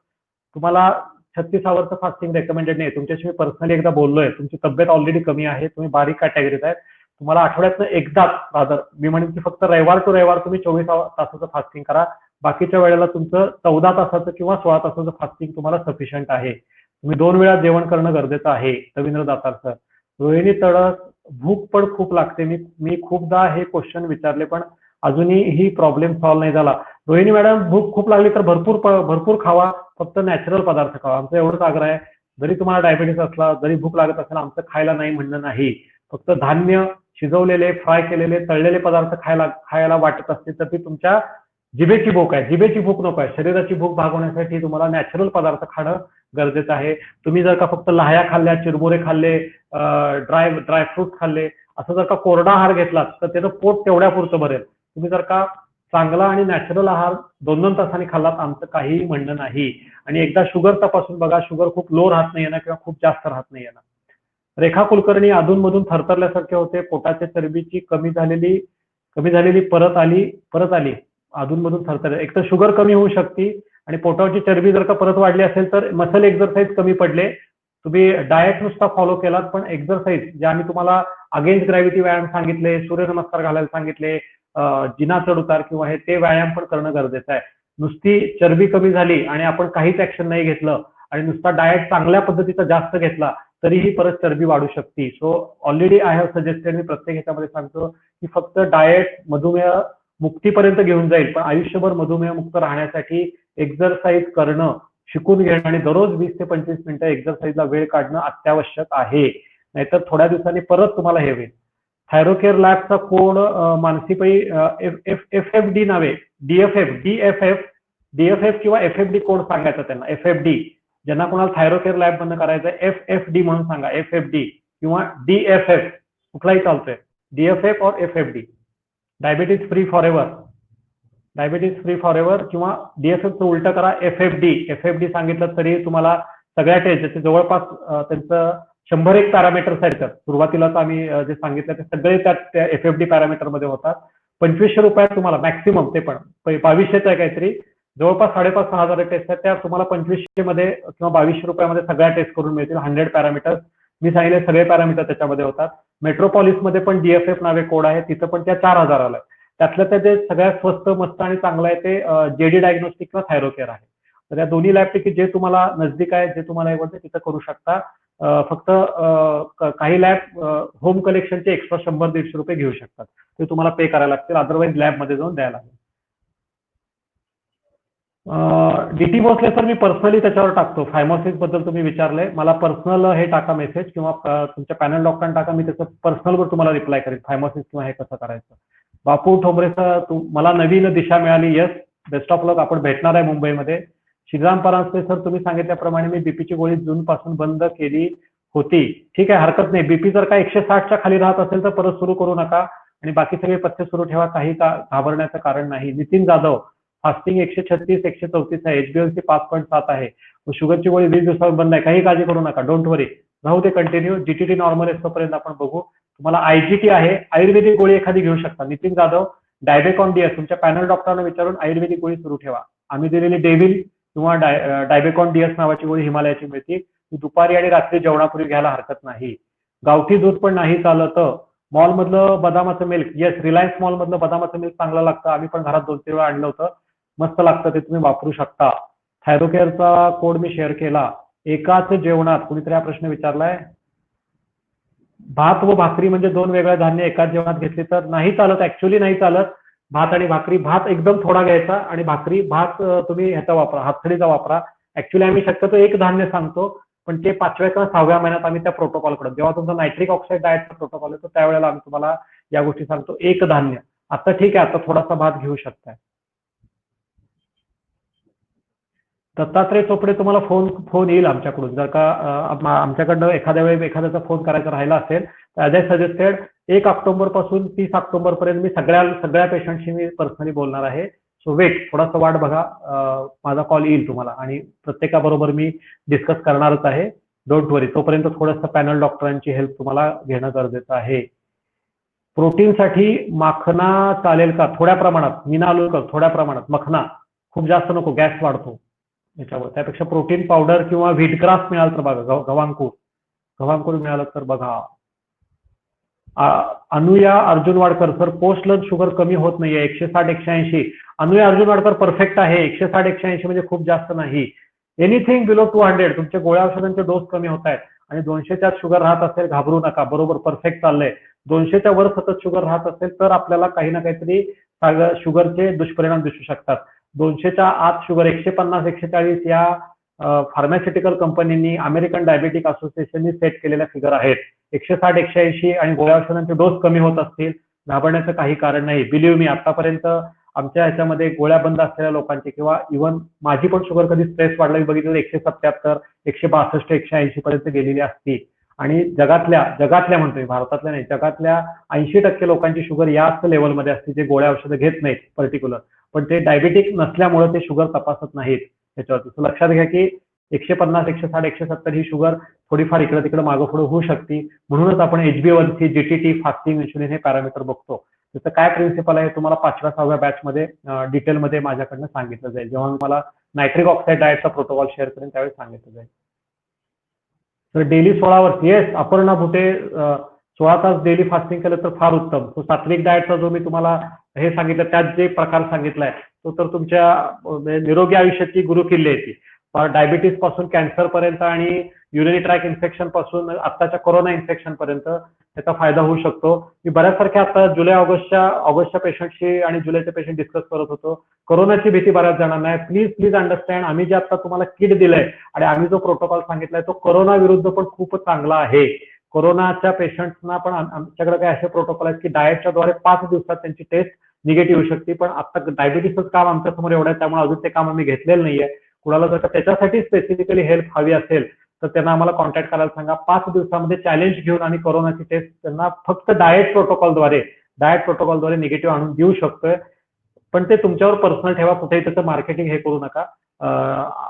तुम्हाला 36 आवरचं फास्टिंग रेकमेंडेड नाही. तुमच्याशी मी पर्सनली एकदा बोललोय, तुमची तब्येत ऑलरेडी कमी आहे, तुम्ही बारीक कॅटेगरीत आहेत. तुम्हाला आठवड्यातनं एकदाच, रादर मी म्हणेन की फक्त रविवार टू रविवार तुम्ही 24 तासाचं फास्टिंग करा. बाकीच्या वेळेला तुमचं 14 तासाचं किंवा 16 तासाचं फास्टिंग तुम्हाला सफिशियंट आहे. तुम्ही 2 वेळा जेवण करणं गरजेचं आहे. रवींद्र दातार सर. रोहिणी तडस, भूक पण खूप लागते. मी खूपदा हे क्वेश्चन विचारले पण अजूनही ही प्रॉब्लेम सॉल्व्ह नाही झाला. रोहिणी मॅडम, भूक खूप लागली तर भरपूर खावा, फक्त नॅचरल पदार्थ खावा. आमचं एवढंच आग्रह आहे. जरी तुम्हाला डायबिटीस असला, जरी भूक लागत असेल, आमचं खायला नाही म्हणणं नाही. फक्त धान्य, शिजवलेले, फ्राय केलेले, तळलेले पदार्थ खायला वाटत असतील तर ती तुमच्या जिभेची भूक आहे. जिभेची भूक नको आहे. शरीराची भूक भागवण्यासाठी तुम्हाला नॅचरल पदार्थ खाणं गरजेचं आहे. तुम्ही जर का फक्त लाह्या खाल्ल्या, चिरमुरे खाल्ले, ड्रायफ्रूट खाल्ले, असं जर का कोरडा आहार घेतलात तर त्याचं पोट तेवढ्या पुरतं भरेल. तुम्ही जर का चांगला आणि नॅचरल आहार 2-2 तासांनी खाल्लात, आमचं काहीही म्हणणं नाही. आणि एकदा शुगर तपासून बघा, शुगर खूप लो राहत नाही ना किंवा खूप जास्त राहत नाही ना. रेखा कुलकर्णी, अधूनमधून थरथरल्यासारखे होते, पोटाच्या चरबीची कमी झालेली कमी झालेली परत आली अधूनमधून थरथर, एक तर शुगर कमी होऊ शकते आणि पोटावरची चरबी जर का परत वाढली असेल तर मसल एक्सरसाइज कमी पडले. तुम्ही डाएट नुसता फॉलो केलात पण एक्सरसाइज जे आम्ही तुम्हाला अगेन्स्ट ग्रॅव्हिटी व्यायाम सांगितले, सूर्यनमस्कार घालायला सांगितले, जिना चढ उतार किंवा हे ते व्यायाम पण करणं गरजेचं आहे. नुसती चरबी कमी झाली आणि आपण काहीच ऍक्शन नाही घेतलं आणि नुसता डाएट चांगल्या पद्धतीचा जास्त घेतला तरीही परत चरबी वाढू शकते. So already I have suggested, मी प्रत्येक ह्याच्यामध्ये सांगतो की फक्त डाएट मधुमेह मुक्तीपर्यंत घेऊन जाईल, पण आयुष्यभर मधुमेह मुक्त राहण्यासाठी एक्सरसाइज करणं शिकून घेणं आणि दररोज 20 ते 25 मिनिटं एक्सरसाइजला वेळ काढणं अत्यावश्यक आहे. नाहीतर थोड्या दिवसांनी परत तुम्हाला हे होईल. थायरोकेअर लॅबचा कोड मानसीपै FFD नावे, डीएफएफ किंवा FFD कोड सांगायचा त्यांना. FFD ज्यांना कोणाला थायरोकेअर लॅब बंद करायचं FFD म्हणून सांगा, FFD किंवा DFF कुठलाही चालतोय, DFF और FFD, diabetes free for ever किंवा DFFचं उलट करा FFD सांगितलं तरी तुम्हाला सगळ्या टेस्ट जवळपास त्यांचं 101 पॅरामीटर्स आहेत. सुरुवातीलाच आम्ही जे सांगितलं ते सगळे त्या FFD पॅरामीटर मध्ये होतात. 2500 रुपयात तुम्हाला मॅक्सिमम, ते पण 2200च आहे काहीतरी, जवळपास 5,500-6,000 टेस्ट आहेत, त्या तुम्हाला 2500 मध्ये किंवा 2200 रुपयामध्ये सगळ्या टेस्ट करून मिळतील. 100 पॅरामीटर्स मी सांगितले सगळे पॅरामीटर त्याच्यामध्ये होतात. मेट्रोपॉलिस मध्ये पण DFF नावे कोड आहे, तिथं पण त्या 4000 त्यातलं त्या जे सगळ्यात स्वस्त मस्त आणि चांगलं आहे ते JD डायग्नोस्टिक किंवा थायरोकेअर आहे. तर या दोन्ही लॅबपैकी जे तुम्हाला नजदीक आहे, जे तुम्हाला आवडतं तिथं करू शकता. फक्त काही लॅब होम कलेक्शनचे एक्स्ट्रा 100-150 रुपये घेऊ शकतात, ते तुम्हाला पे करायला लागतील, अदरवाईज लॅबमध्ये जाऊन द्यायला लागेल. DT भोसले सर, मी पर्सनली त्याच्यावर टाकतो. फायमोसिस बद्दल तुम्ही विचारलंय, मला पर्सनल हे टाका मेसेज किंवा तुमच्या पॅनल डॉक्टरांना टाका, मी त्याचं पर्सनलवर तुम्हाला रिप्लाय करेन फायमोसिस किंवा हे कसं करायचं. बापू ठोंबरे सर, मला नवीन दिशा मिळाली. यस, बेस्ट ऑफ लक. आपण भेटणार आहे मुंबईमध्ये. श्रीराम परांजपे सर, तुम्ही सांगितल्याप्रमाणे मी बीपीची गोळी जूनपासून बंद केली होती. ठीक आहे, हरकत नाही. बीपी जर का 160च्या खाली राहत असेल तर परत सुरू करू नका आणि बाकी सगळे पथ्य सुरू ठेवा, काही घाबरण्याचं कारण नाही. नितीन जाधव, फास्टिंग 136, 134 आहे, HbA1c 5.7 आहे, शुगरची गोळी 20 दिवसावर बंद आहे, काही काळजी करू नका, डोंट वरी, राहू दे कंटिन्यू. GTT नॉर्मल असतोपर्यंत आपण बघू. तुम्हाला IGT आहे, आयुर्वेदिक गोळी एखादी घेऊ शकता. नितीन जाधव, डायबेकॉन DS तुमच्या पॅनल डॉक्टरांना विचारून आयुर्वेदिक गोळी सुरू ठेवा. आम्ही दिलेली डेव्हिल किंवा डायबेकॉन DS नावाची गोळी हिमालयाची मिळते, ती दुपारी आणि रात्री जेवणापूर्वी घ्यायला हरकत नाही. गावठी दूध पण नाही चालत. मॉल मधलं बदामाचं मिल्क, येस, रिलायन्स मॉल मधलं बदामाचं मिल्क चांगलं लागतं, आम्ही पण घरात 2-3 वेळा आणलं होतं, मस्त लागतं, ते तुम्ही वापरू शकता. थायरोकेअरचा कोड मी शेअर केला. एकाच जेवणात कुणीतरी हा प्रश्न विचारलाय, भात व भाकरी म्हणजे 2 वेगळ्या धान्य एकाच जेवणात घेतली तर नाही चालत, ऍक्च्युअली नाही चालत. भात आणि भाकरी, भात एकदम थोडा घ्यायचा आणि भात तुम्ही ह्याचा वापरा, हातखडीचा वापरा. ऍक्च्युअली आम्ही शक्यतो एक धान्य सांगतो, पण ते 5व्या किंवा 6व्या महिन्यात आम्ही त्या प्रोटोकॉलकडे, जेव्हा तुमचा नायट्रिक ऑक्साईड डाएटचा प्रोटोकॉल येतो त्यावेळेला आम्ही तुम्हाला या गोष्टी सांगतो. एक धान्य. आता ठीक आहे, आता थोडासा भात घेऊ शकताय. दत्तात्रय चोपडे, तुम्हाला फोन येईल आमच्याकडून, जर का आमच्याकडनं एखाद्या वेळेस एखाद्याचा फोन करायचा राहिला असेल तर ॲज आय सजेस्टेड 1 ऑक्टोबर पासून 30 ऑक्टोबर पर्यंत मी सगळ्या पेशंटशी मी पर्सनली बोलणार आहे. सो वेट, थोडासा वाट बघा, माझा कॉल येईल तुम्हाला आणि प्रत्येकाबरोबर मी डिस्कस करणारच आहे. डोंट वरी, तोपर्यंत थोडंसं पॅनल डॉक्टरांची हेल्प तुम्हाला घेणं गरजेचं आहे. प्रोटीनसाठी माखना चालेल का? थोड्या प्रमाणात, मीना आलूकर, थोड्या प्रमाणात मखना, खूप जास्त नको, गॅस वाढतो याच्यावर. त्यापेक्षा प्रोटीन पावडर किंवा व्हीटग्रास मिळालं तर बघा, गव्हांकूर मिळालं तर बघा. Anuya Arjun Wadkar sir, post lunch sugar कमी होत नाहीये, 160-180. अनुया अर्जुन वाडकर परफेक्ट आहे, 160-180 म्हणजे खूप जास्त नाही. एनिथिंग बिलो 200, तुमच्या गोळ्या औषधांचे डोस कमी होत आहेत आणि 200च्या शुगर राहत असेल घाबरू नका, बरोबर, परफेक्ट चाललंय. 200च्या वर सतत शुगर राहत असेल तर आपल्याला काही ना काहीतरी शुगरचे दुष्परिणाम दिसू शकतात. 200च्या आत शुगर 150-140 या फार्मास्युटिकल कंपनींनी, अमेरिकन डायबेटिक असोसिएशननी सेट केलेल्या फिगर आहेत. 160-180 आणि गोळ्या औषधांचे डोस कमी होत असतील, घाबरण्याचं काही कारण नाही. बिलीव्ह मी, आतापर्यंत आमच्या ह्याच्यामध्ये गोळ्या बंद असलेल्या लोकांचे किंवा इव्हन माझी पण शुगर कधी स्ट्रेस वाढला मी बघितलं 177, 162, 180 पर्यंत गेलेली असती. आणि जगातल्या म्हणतोय, भारतातल्या नाही, जगातल्या 80% लोकांची शुगर याच लेवलमध्ये असते जे गोळ्या औषधं घेत नाहीत पर्टिक्युलर, पण ते डायबेटिक नसल्यामुळे ते शुगर तपासत नाहीत त्याच्यावरती. लक्षात घ्या की 150, 160, 170 ही शुगर थोडीफार इकडे तिकडे मागं पुढे होऊ शकते, म्हणूनच आपण HbA1c, GTT, फास्टिंग, इन्शुलिन हे पॅरामीटर बघतो. त्याचं काय प्रिन्सिपल आहे तुम्हाला 5व्या 6व्या बॅचमध्ये डिटेलमध्ये माझ्याकडनं सांगितलं जाईल. जेव्हा मी मला नायट्रिक ऑक्साईड डाएटचा प्रोटोकॉल शेअर करेन त्यावेळी सांगितलं जाईल. तर डेली 16 आवर्स, येस अपर्णा भुटे, 16 तास डेली फास्टिंग केलं तर फार उत्तम. तो सात्विक डाएटचा जो मी तुम्हाला हे सांगितलं त्यात जे प्रकार सांगितलाय तो तर तुमच्या निरोगी आयुष्याची गुरुकिल्ली आहे ती. डायबिटीस पासून कॅन्सर पर्यंत आणि युरिनरी ट्रॅक इन्फेक्शन पासून आत्ताच्या कोरोना इन्फेक्शन पर्यंत त्याचा फायदा होऊ शकतो. मी बऱ्याचसारख्या आता जुलै ऑगस्टच्या पेशंटशी आणि जुलैचे पेशंट डिस्कस करत होतो. कोरोनाची भीती बऱ्याच जणांना आहे. प्लीज अंडरस्टँड, आम्ही जे आता तुम्हाला किट दिलंय आणि आम्ही जो प्रोटोकॉल सांगितलाय तो कोरोना विरुद्ध पण खूप चांगला आहे. कोरोनाच्या पेशंट्सना पण आमच्याकडे काय असे प्रोटोकॉल आहेत की डाएटच्या द्वारे 5 दिवसात त्यांची टेस्ट निगेटिव्ह येऊ शकते. पण आता डायबिटीसच काम आमच्या समोर एवढं आहे त्यामुळे अजून ते काम आम्ही घेतलेलं नाहीये. कुणाला जर त्याच्यासाठी स्पेसिफिकली हेल्प हवी असेल तर त्यांना आम्हाला कॉन्टॅक्ट करायला सांगा. 5 दिवसामध्ये चॅलेंज घेऊन आणि कोरोनाची टेस्ट त्यांना फक्त डाएट प्रोटोकॉलद्वारे निगेटिव्ह आणून देऊ शकतोय. पण ते तुमच्यावर पर्सनल ठेवा, कुठेही त्याचं मार्केटिंग हे करू नका,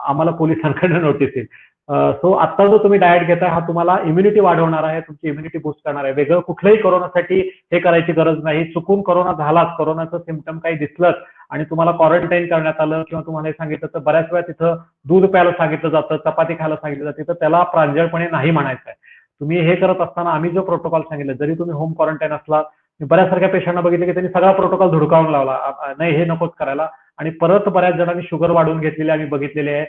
आम्हाला पोलिसांकडे नोटीस येईल. सो आता जो तुम्ही डाएट घेताय हा तुम्हाला इम्युनिटी वाढवणार आहे, तुमची इम्युनिटी बूस्ट करणार आहे. वेगळं कुठल्याही कोरोनासाठी हे करायची गरज नाही. चुकून कोरोना झालाच, कोरोनाचं सिम्पटम काही दिसलं आणि तुम्हाला क्वारंटाईन करण्यात आलं किंवा तुम्हाला हे सांगितलं तर बऱ्याच वेळा तिथं दूध प्यायला सांगितलं जातं, चपाती खायला सांगितलं जातं, तर त्याला प्रांजळपणे नाही म्हणायचं आहे. तुम्ही हे करत असताना आम्ही जो प्रोटोकॉल सांगितलं, जरी तुम्ही होम क्वारंटाईन असला, बऱ्याच सारख्या पेशंटना बघितलं की त्यांनी सगळा प्रोटोकॉल धुडकावून लावला, नाही हे नकोच करायला, आणि परत बऱ्याच जणांनी शुगर वाढवून घेतलेली आम्ही बघितलेली आहे.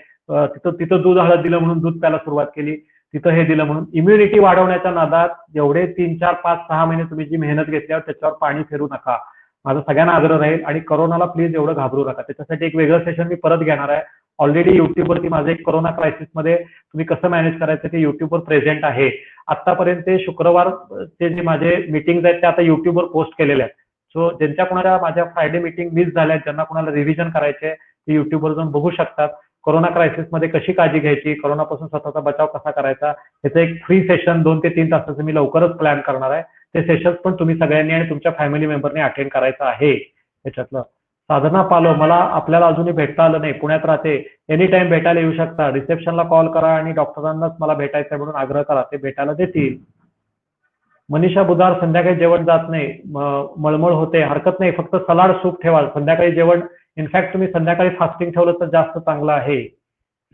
तिथं दूध हळद दिलं म्हणून दूध प्यायला सुरुवात केली, तिथं हे दिलं म्हणून. इम्युनिटी वाढवण्याच्या नादात जेवढे 3, 4, 5, 6 महिने तुम्ही जी मेहनत घेतल्यावर त्याच्यावर पाणी फिरू नका, माझा सगळ्यांना आग्रह राहील. आणि कोरोनाला प्लीज एवढं घाबरू नका. त्याच्यासाठी एक वेगळं सेशन मी परत घेणार आहे. ऑलरेडी युट्यूबवरती माझं एक कोरोना क्रायसिसमध्ये तुम्ही कसं मॅनेज करायचं ते युट्यूबवर प्रेझेंट आहे. आतापर्यंत ते शुक्रवारचे जे माझे मीटिंग्स आहेत ते आता युट्यूबवर पोस्ट केलेले आहेत. सो ज्यांच्या कोणाला माझ्या फ्रायडे मीटिंग मिस झाल्या, ज्यांना कोणाला रिव्हिजन करायचे ते युट्यूबवर जाऊन बघू शकतात. कोरोना क्रायसिसमध्ये कशी काळजी घ्यायची, कोरोनापासून स्वतःचा बचाव कसा करायचा, त्याचं एक फ्री सेशन 2 ते 3 तासाचं मी लवकरच प्लॅन करणार आहे. ते सेशन्स पण तुम्ही सगळ्यांनी आणि तुमच्या फॅमिली मेंबरने अटेंड करायचं आहे. त्याच्यातलं साधना पालो, मला आपल्याला अजूनही भेटता आलं नाही, पुण्यात राहते, एनी टाइम भेटायला येऊ शकता. रिसेप्शनला कॉल करा आणि डॉक्टरांनाच मला भेटायचं आहे म्हणून आग्रह करा, ते भेटायला देतील. मनीषा बुधार, संध्याकाळी जेवण जात नाही, मळमळ होते, हरकत नाही, फक्त सलाड सूप ठेवा संध्याकाळी जेवण. इनफॅक्ट तुम्ही संध्याकाळी फास्टिंग ठेवलं तर जास्त चांगलं आहे.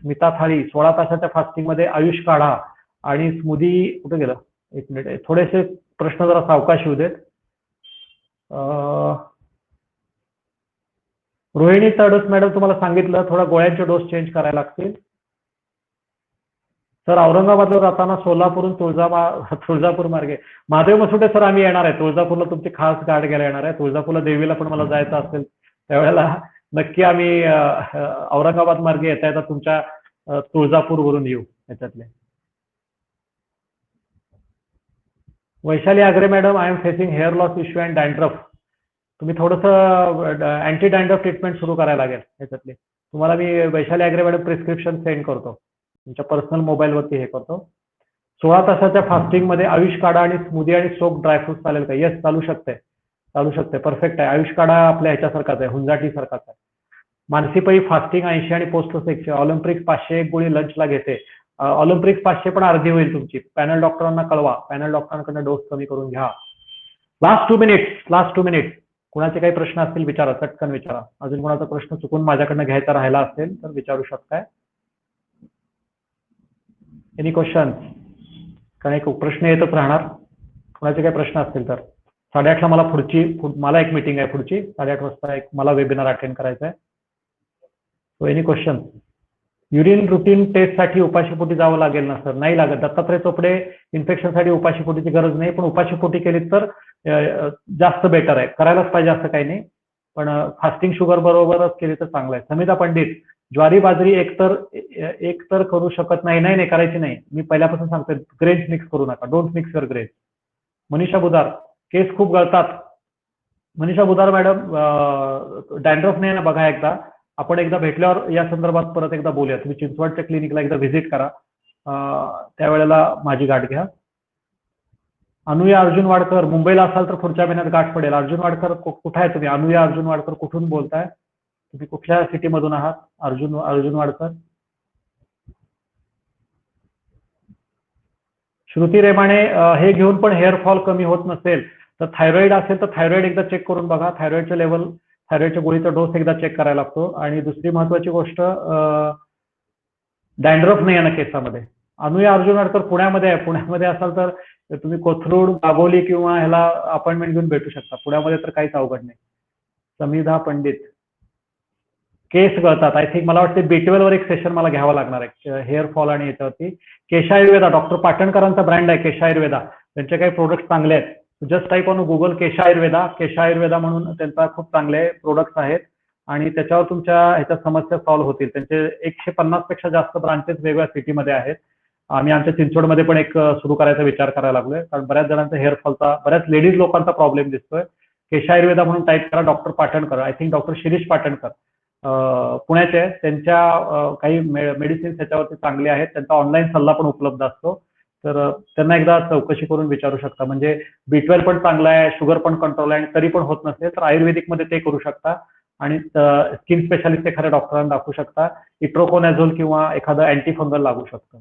स्मिता थाळी, 16 तासाच्या फास्टिंग मध्ये आयुष काढा आणि स्मूदी, कुठे गेलं, एक मिनिट, थोडेसे प्रश्न जरा सावकाश येऊ देत. रोहिणी तडस मॅडम, तुम्हाला सांगितलं थोडा गोळ्यांचे डोस चेंज करायला लागतील. सर औरंगाबादला जाताना सोलापूरहून तुळजापूर मार्गे, महादेव मसुटे सर आम्ही येणार आहे तुळजापूरला, तुमची खास गाठ घ्यायला येणार आहे. तुळजापूरला देवीला पण मला जायचं असेल त्यावेळेला नक्की आम्ही औरंगाबाद मार्गे येता येता तुमच्या तुळजापूरवरून येऊ. याच्यातले Vaishali Agre madam, I am facing hair loss issue and dandruff. तुम्ही थोडंसं अँटी डॅन्ड्रफ ट्रीटमेंट सुरू करायला लागेल. याच्यातले तुम्हाला मी Vaishali Agre madam prescription send करतो, तुमच्या पर्सनल मोबाईलवरती हे करतो. 16 तासाच्या फास्टिंग मध्ये आयुष काढा आणि स्मूदी आणि सोप ड्रायफ्रूट चालेल का? येस, चालू शकते, परफेक्ट आहे. आयुष काढा आपल्या ह्याच्यासारखाच आहे, हुंजाटी सारखाच आहे. मानसी पै फास्टिंग 80 आणि पोस्ट 100, ऑलिम्पिक्स 500 एक गोळी लंचला घेते. ऑलिम्पिक्स 500 पण अर्धी होईल तुमची. पॅनल डॉक्टरांना कळवा, पॅनल डॉक्टरांकडून डोस कमी करून घ्या. लास्ट 2 मिनिट्स, कुणाचे काही प्रश्न असतील विचारा, चटकन विचारा. अजून कोणाचा प्रश्न चुकून माझ्याकडनं घ्यायचा राहिला असेल तर विचारू शकताय. Any question? कारण एक प्रश्न येतच राहणार, कोणाचे काही प्रश्न असतील तर. 8:30ला मला एक मीटिंग आहे पुढची, 8:30 वाजता एक मला वेबिनार अटेंड करायचं आहे. So any question? Urine routine टेस्टसाठी उपाशीपोटी जावं लागेल ना सर? नाही लागत. दत्तात्रय चोपडे, इन्फेक्शनसाठी उपाशीपोटीची गरज नाही, पण उपाशीपोटी केली तर जास्त बेटर आहे. करायलाच पाहिजे असं काही नाही, पण फास्टिंग शुगर बरोबरच केली तर चांगलं आहे. समिता पंडित, ज्वारी बाजरी एकतर करू शकत नाही, करायची नाही. मी पहिल्यापासून सांगतोय, ग्रेन्स मिक्स करू नका, don't mix your grains. Manisha बुधार, केस खूप गळतात. मनीषा बुधार मॅडम, डॅन्ड्रफ नाही ना, बघा एकदा, आपण एकदा भेटल्यावर या संदर्भात परत एकदा बोलूया. तुम्ही चिंचवडच्या क्लिनिकला एकदा व्हिजिट करा, त्यावेळेला माझी गाठ घ्या. अनुया अर्जुन वाडकर, मुंबईला असाल तर पुढच्या महिन्यात गाठ पडेल. अर्जुन वाडकर कुठे आहे तुम्ही? अनुया अर्जुन वाडकर, कुठून बोलताय तुम्ही? कुठल्या सिटी मधून आहात? अर्जुन वाडकर. श्रुती रेमाणे, हे घेऊन पण हेअर फॉल कमी होत नसेल तर थायरॉइड असेल तर थायरॉइड एकदा चेक करून बघा, थायरॉइडचे लेवल, थायरॉइडच्या गोळीचा डोस एकदा चेक करायला लागतो. आणि दुसरी महत्वाची गोष्ट, डॅन्ड्रफ नाही आहे ना केसामध्ये. अनुया अर्जुन अडकर पुण्यामध्ये आहे. पुण्यामध्ये असाल तर तुम्ही कोथरूड, दाबोली किंवा ह्याला अपॉइंटमेंट घेऊन भेटू शकता. पुण्यामध्ये तर काहीच अवघड नाही. समिधा पंडित, केस गळतात. आय थिंक मला वाटते B12 वर एक सेशन मला घ्यावं लागणार आहे, हेअर फॉल आणि याच्यावरती. केश आयुर्वेदा, डॉक्टर पाटणकरांचा ब्रँड आहे केश आयुर्वेदा. त्यांचे काही प्रोडक्ट चांगले आहेत. जस्ट टाईप ऑन गुगल केश आयुर्वेदा म्हणून त्यांचा खूप चांगले प्रोडक्ट्स आहेत. आणि त्याच्यावर तुमच्या ह्याच्या समस्या सॉल्व्ह होतील. त्यांचे 150 पेक्षा जास्त ब्रांचेस वेगवेगळ्या सिटीमध्ये आहेत. आम्ही आमच्या चिंचवडमध्ये पण एक सुरू करायचा विचार करायला लागलोय, कारण बऱ्याच जणांचा हेअर फॉलचा, बऱ्याच लेडीज लोकांचा प्रॉब्लेम दिसतोय. केश आयुर्वेदा म्हणून टाईप करा, doctor Patankar, I think doctor Shirish Patankar पुण्याचे आहेत. त्यांच्या काही मेडिसिन्स त्याच्यावरती चांगले आहेत. त्यांचा ऑनलाईन सल्ला पण उपलब्ध असतो. तर त्यांना एकदा चौकशी करून विचारू शकता. म्हणजे B12 पण चांगला आहे, शुगर पण कंट्रोल आहे, आणि तरी पण होत नसेल तर आयुर्वेदिकमध्ये ते करू शकता. आणि स्किन स्पेशालिस्ट एखाद्या डॉक्टरांना दाखवू शकता. इट्रोकोनॅझोल किंवा एखादं अँटी फंगल लागू शकतं.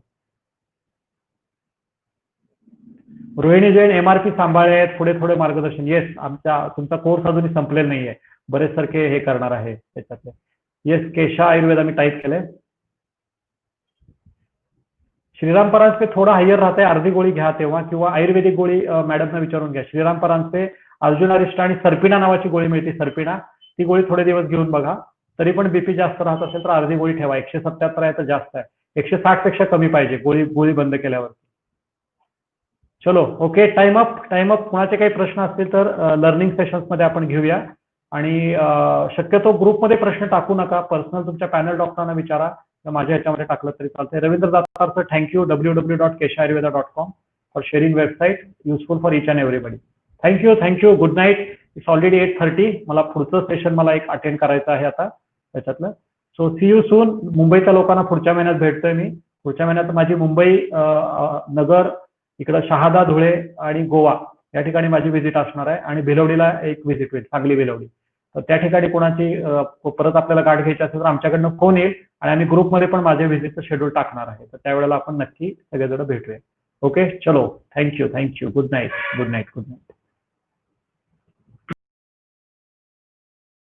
रोहिणी जैन, MRP सांभाळे आहेत, पुढे थोडे मार्गदर्शन. येस, तुमचा कोर्स अजूनही संपलेला नाहीये, बरेच सारखे हे करणार आहे त्याच्यातले. येस, केशा आयुर्वेदा मी टाईप केलंय. श्रीराम परांजपे थोडा हायर राहते, अर्धी गोळी घ्या तेव्हा, किंवा आयुर्वेदिक गोळी मॅडमना विचारून घ्या. श्रीराम परांजपे, अर्जुन अरिष्ट आणि सर्पिना नावाची गोळी मिळते, सर्पिना, ती गोळी थोडे दिवस घेऊन बघा. तरी पण बीपी जास्त राहत असेल तर अर्धी गोळी ठेवा. 177 आहे तर जास्त आहे, 160 पेक्षा कमी पाहिजे गोळी बंद केल्यावर. चलो, ओके, टाइम अप. कुणाचे काही प्रश्न असतील तर लर्निंग सेशन्स मध्ये आपण घेऊया. आणि शक्यतो ग्रुपमध्ये प्रश्न टाकू नका, पर्सनल तुमच्या पॅनल डॉक्टरांना विचारा, माझ्या ह्याच्यामध्ये टाकलं तरी चालतंय. Ravindra Datar sir, thank you. www.keshaayurveda.com for sharing website, useful for each and everybody. Thank you. Good night. It's already 8:30. मला पुढचं सेशन एक अटेंड करायचं आहे आता त्याच्यातलं. So see you soon. मुंबईच्या लोकांना पुढच्या महिन्यात भेटतोय मी. पुढच्या महिन्यात माझी मुंबई, नगर, इकडं शहादा, धुळे आणि गोवा या ठिकाणी माझी व्हिजिट असणार आहे. आणि भिलवडीला एक व्हिजिट होईल, सांगली भिलवडी. तर त्या ठिकाणी कोणाची परत आपल्याला गाठ घ्यायची असेल तर आमच्याकडनं फोन येईल, आणि आम्ही ग्रुपमध्ये पण माझ्या व्हिजिटचं शेड्यूल टाकणार आहे. तर त्यावेळेला आपण नक्की सगळेजण भेटूया. ओके, चलो, थँक्यू. Good night.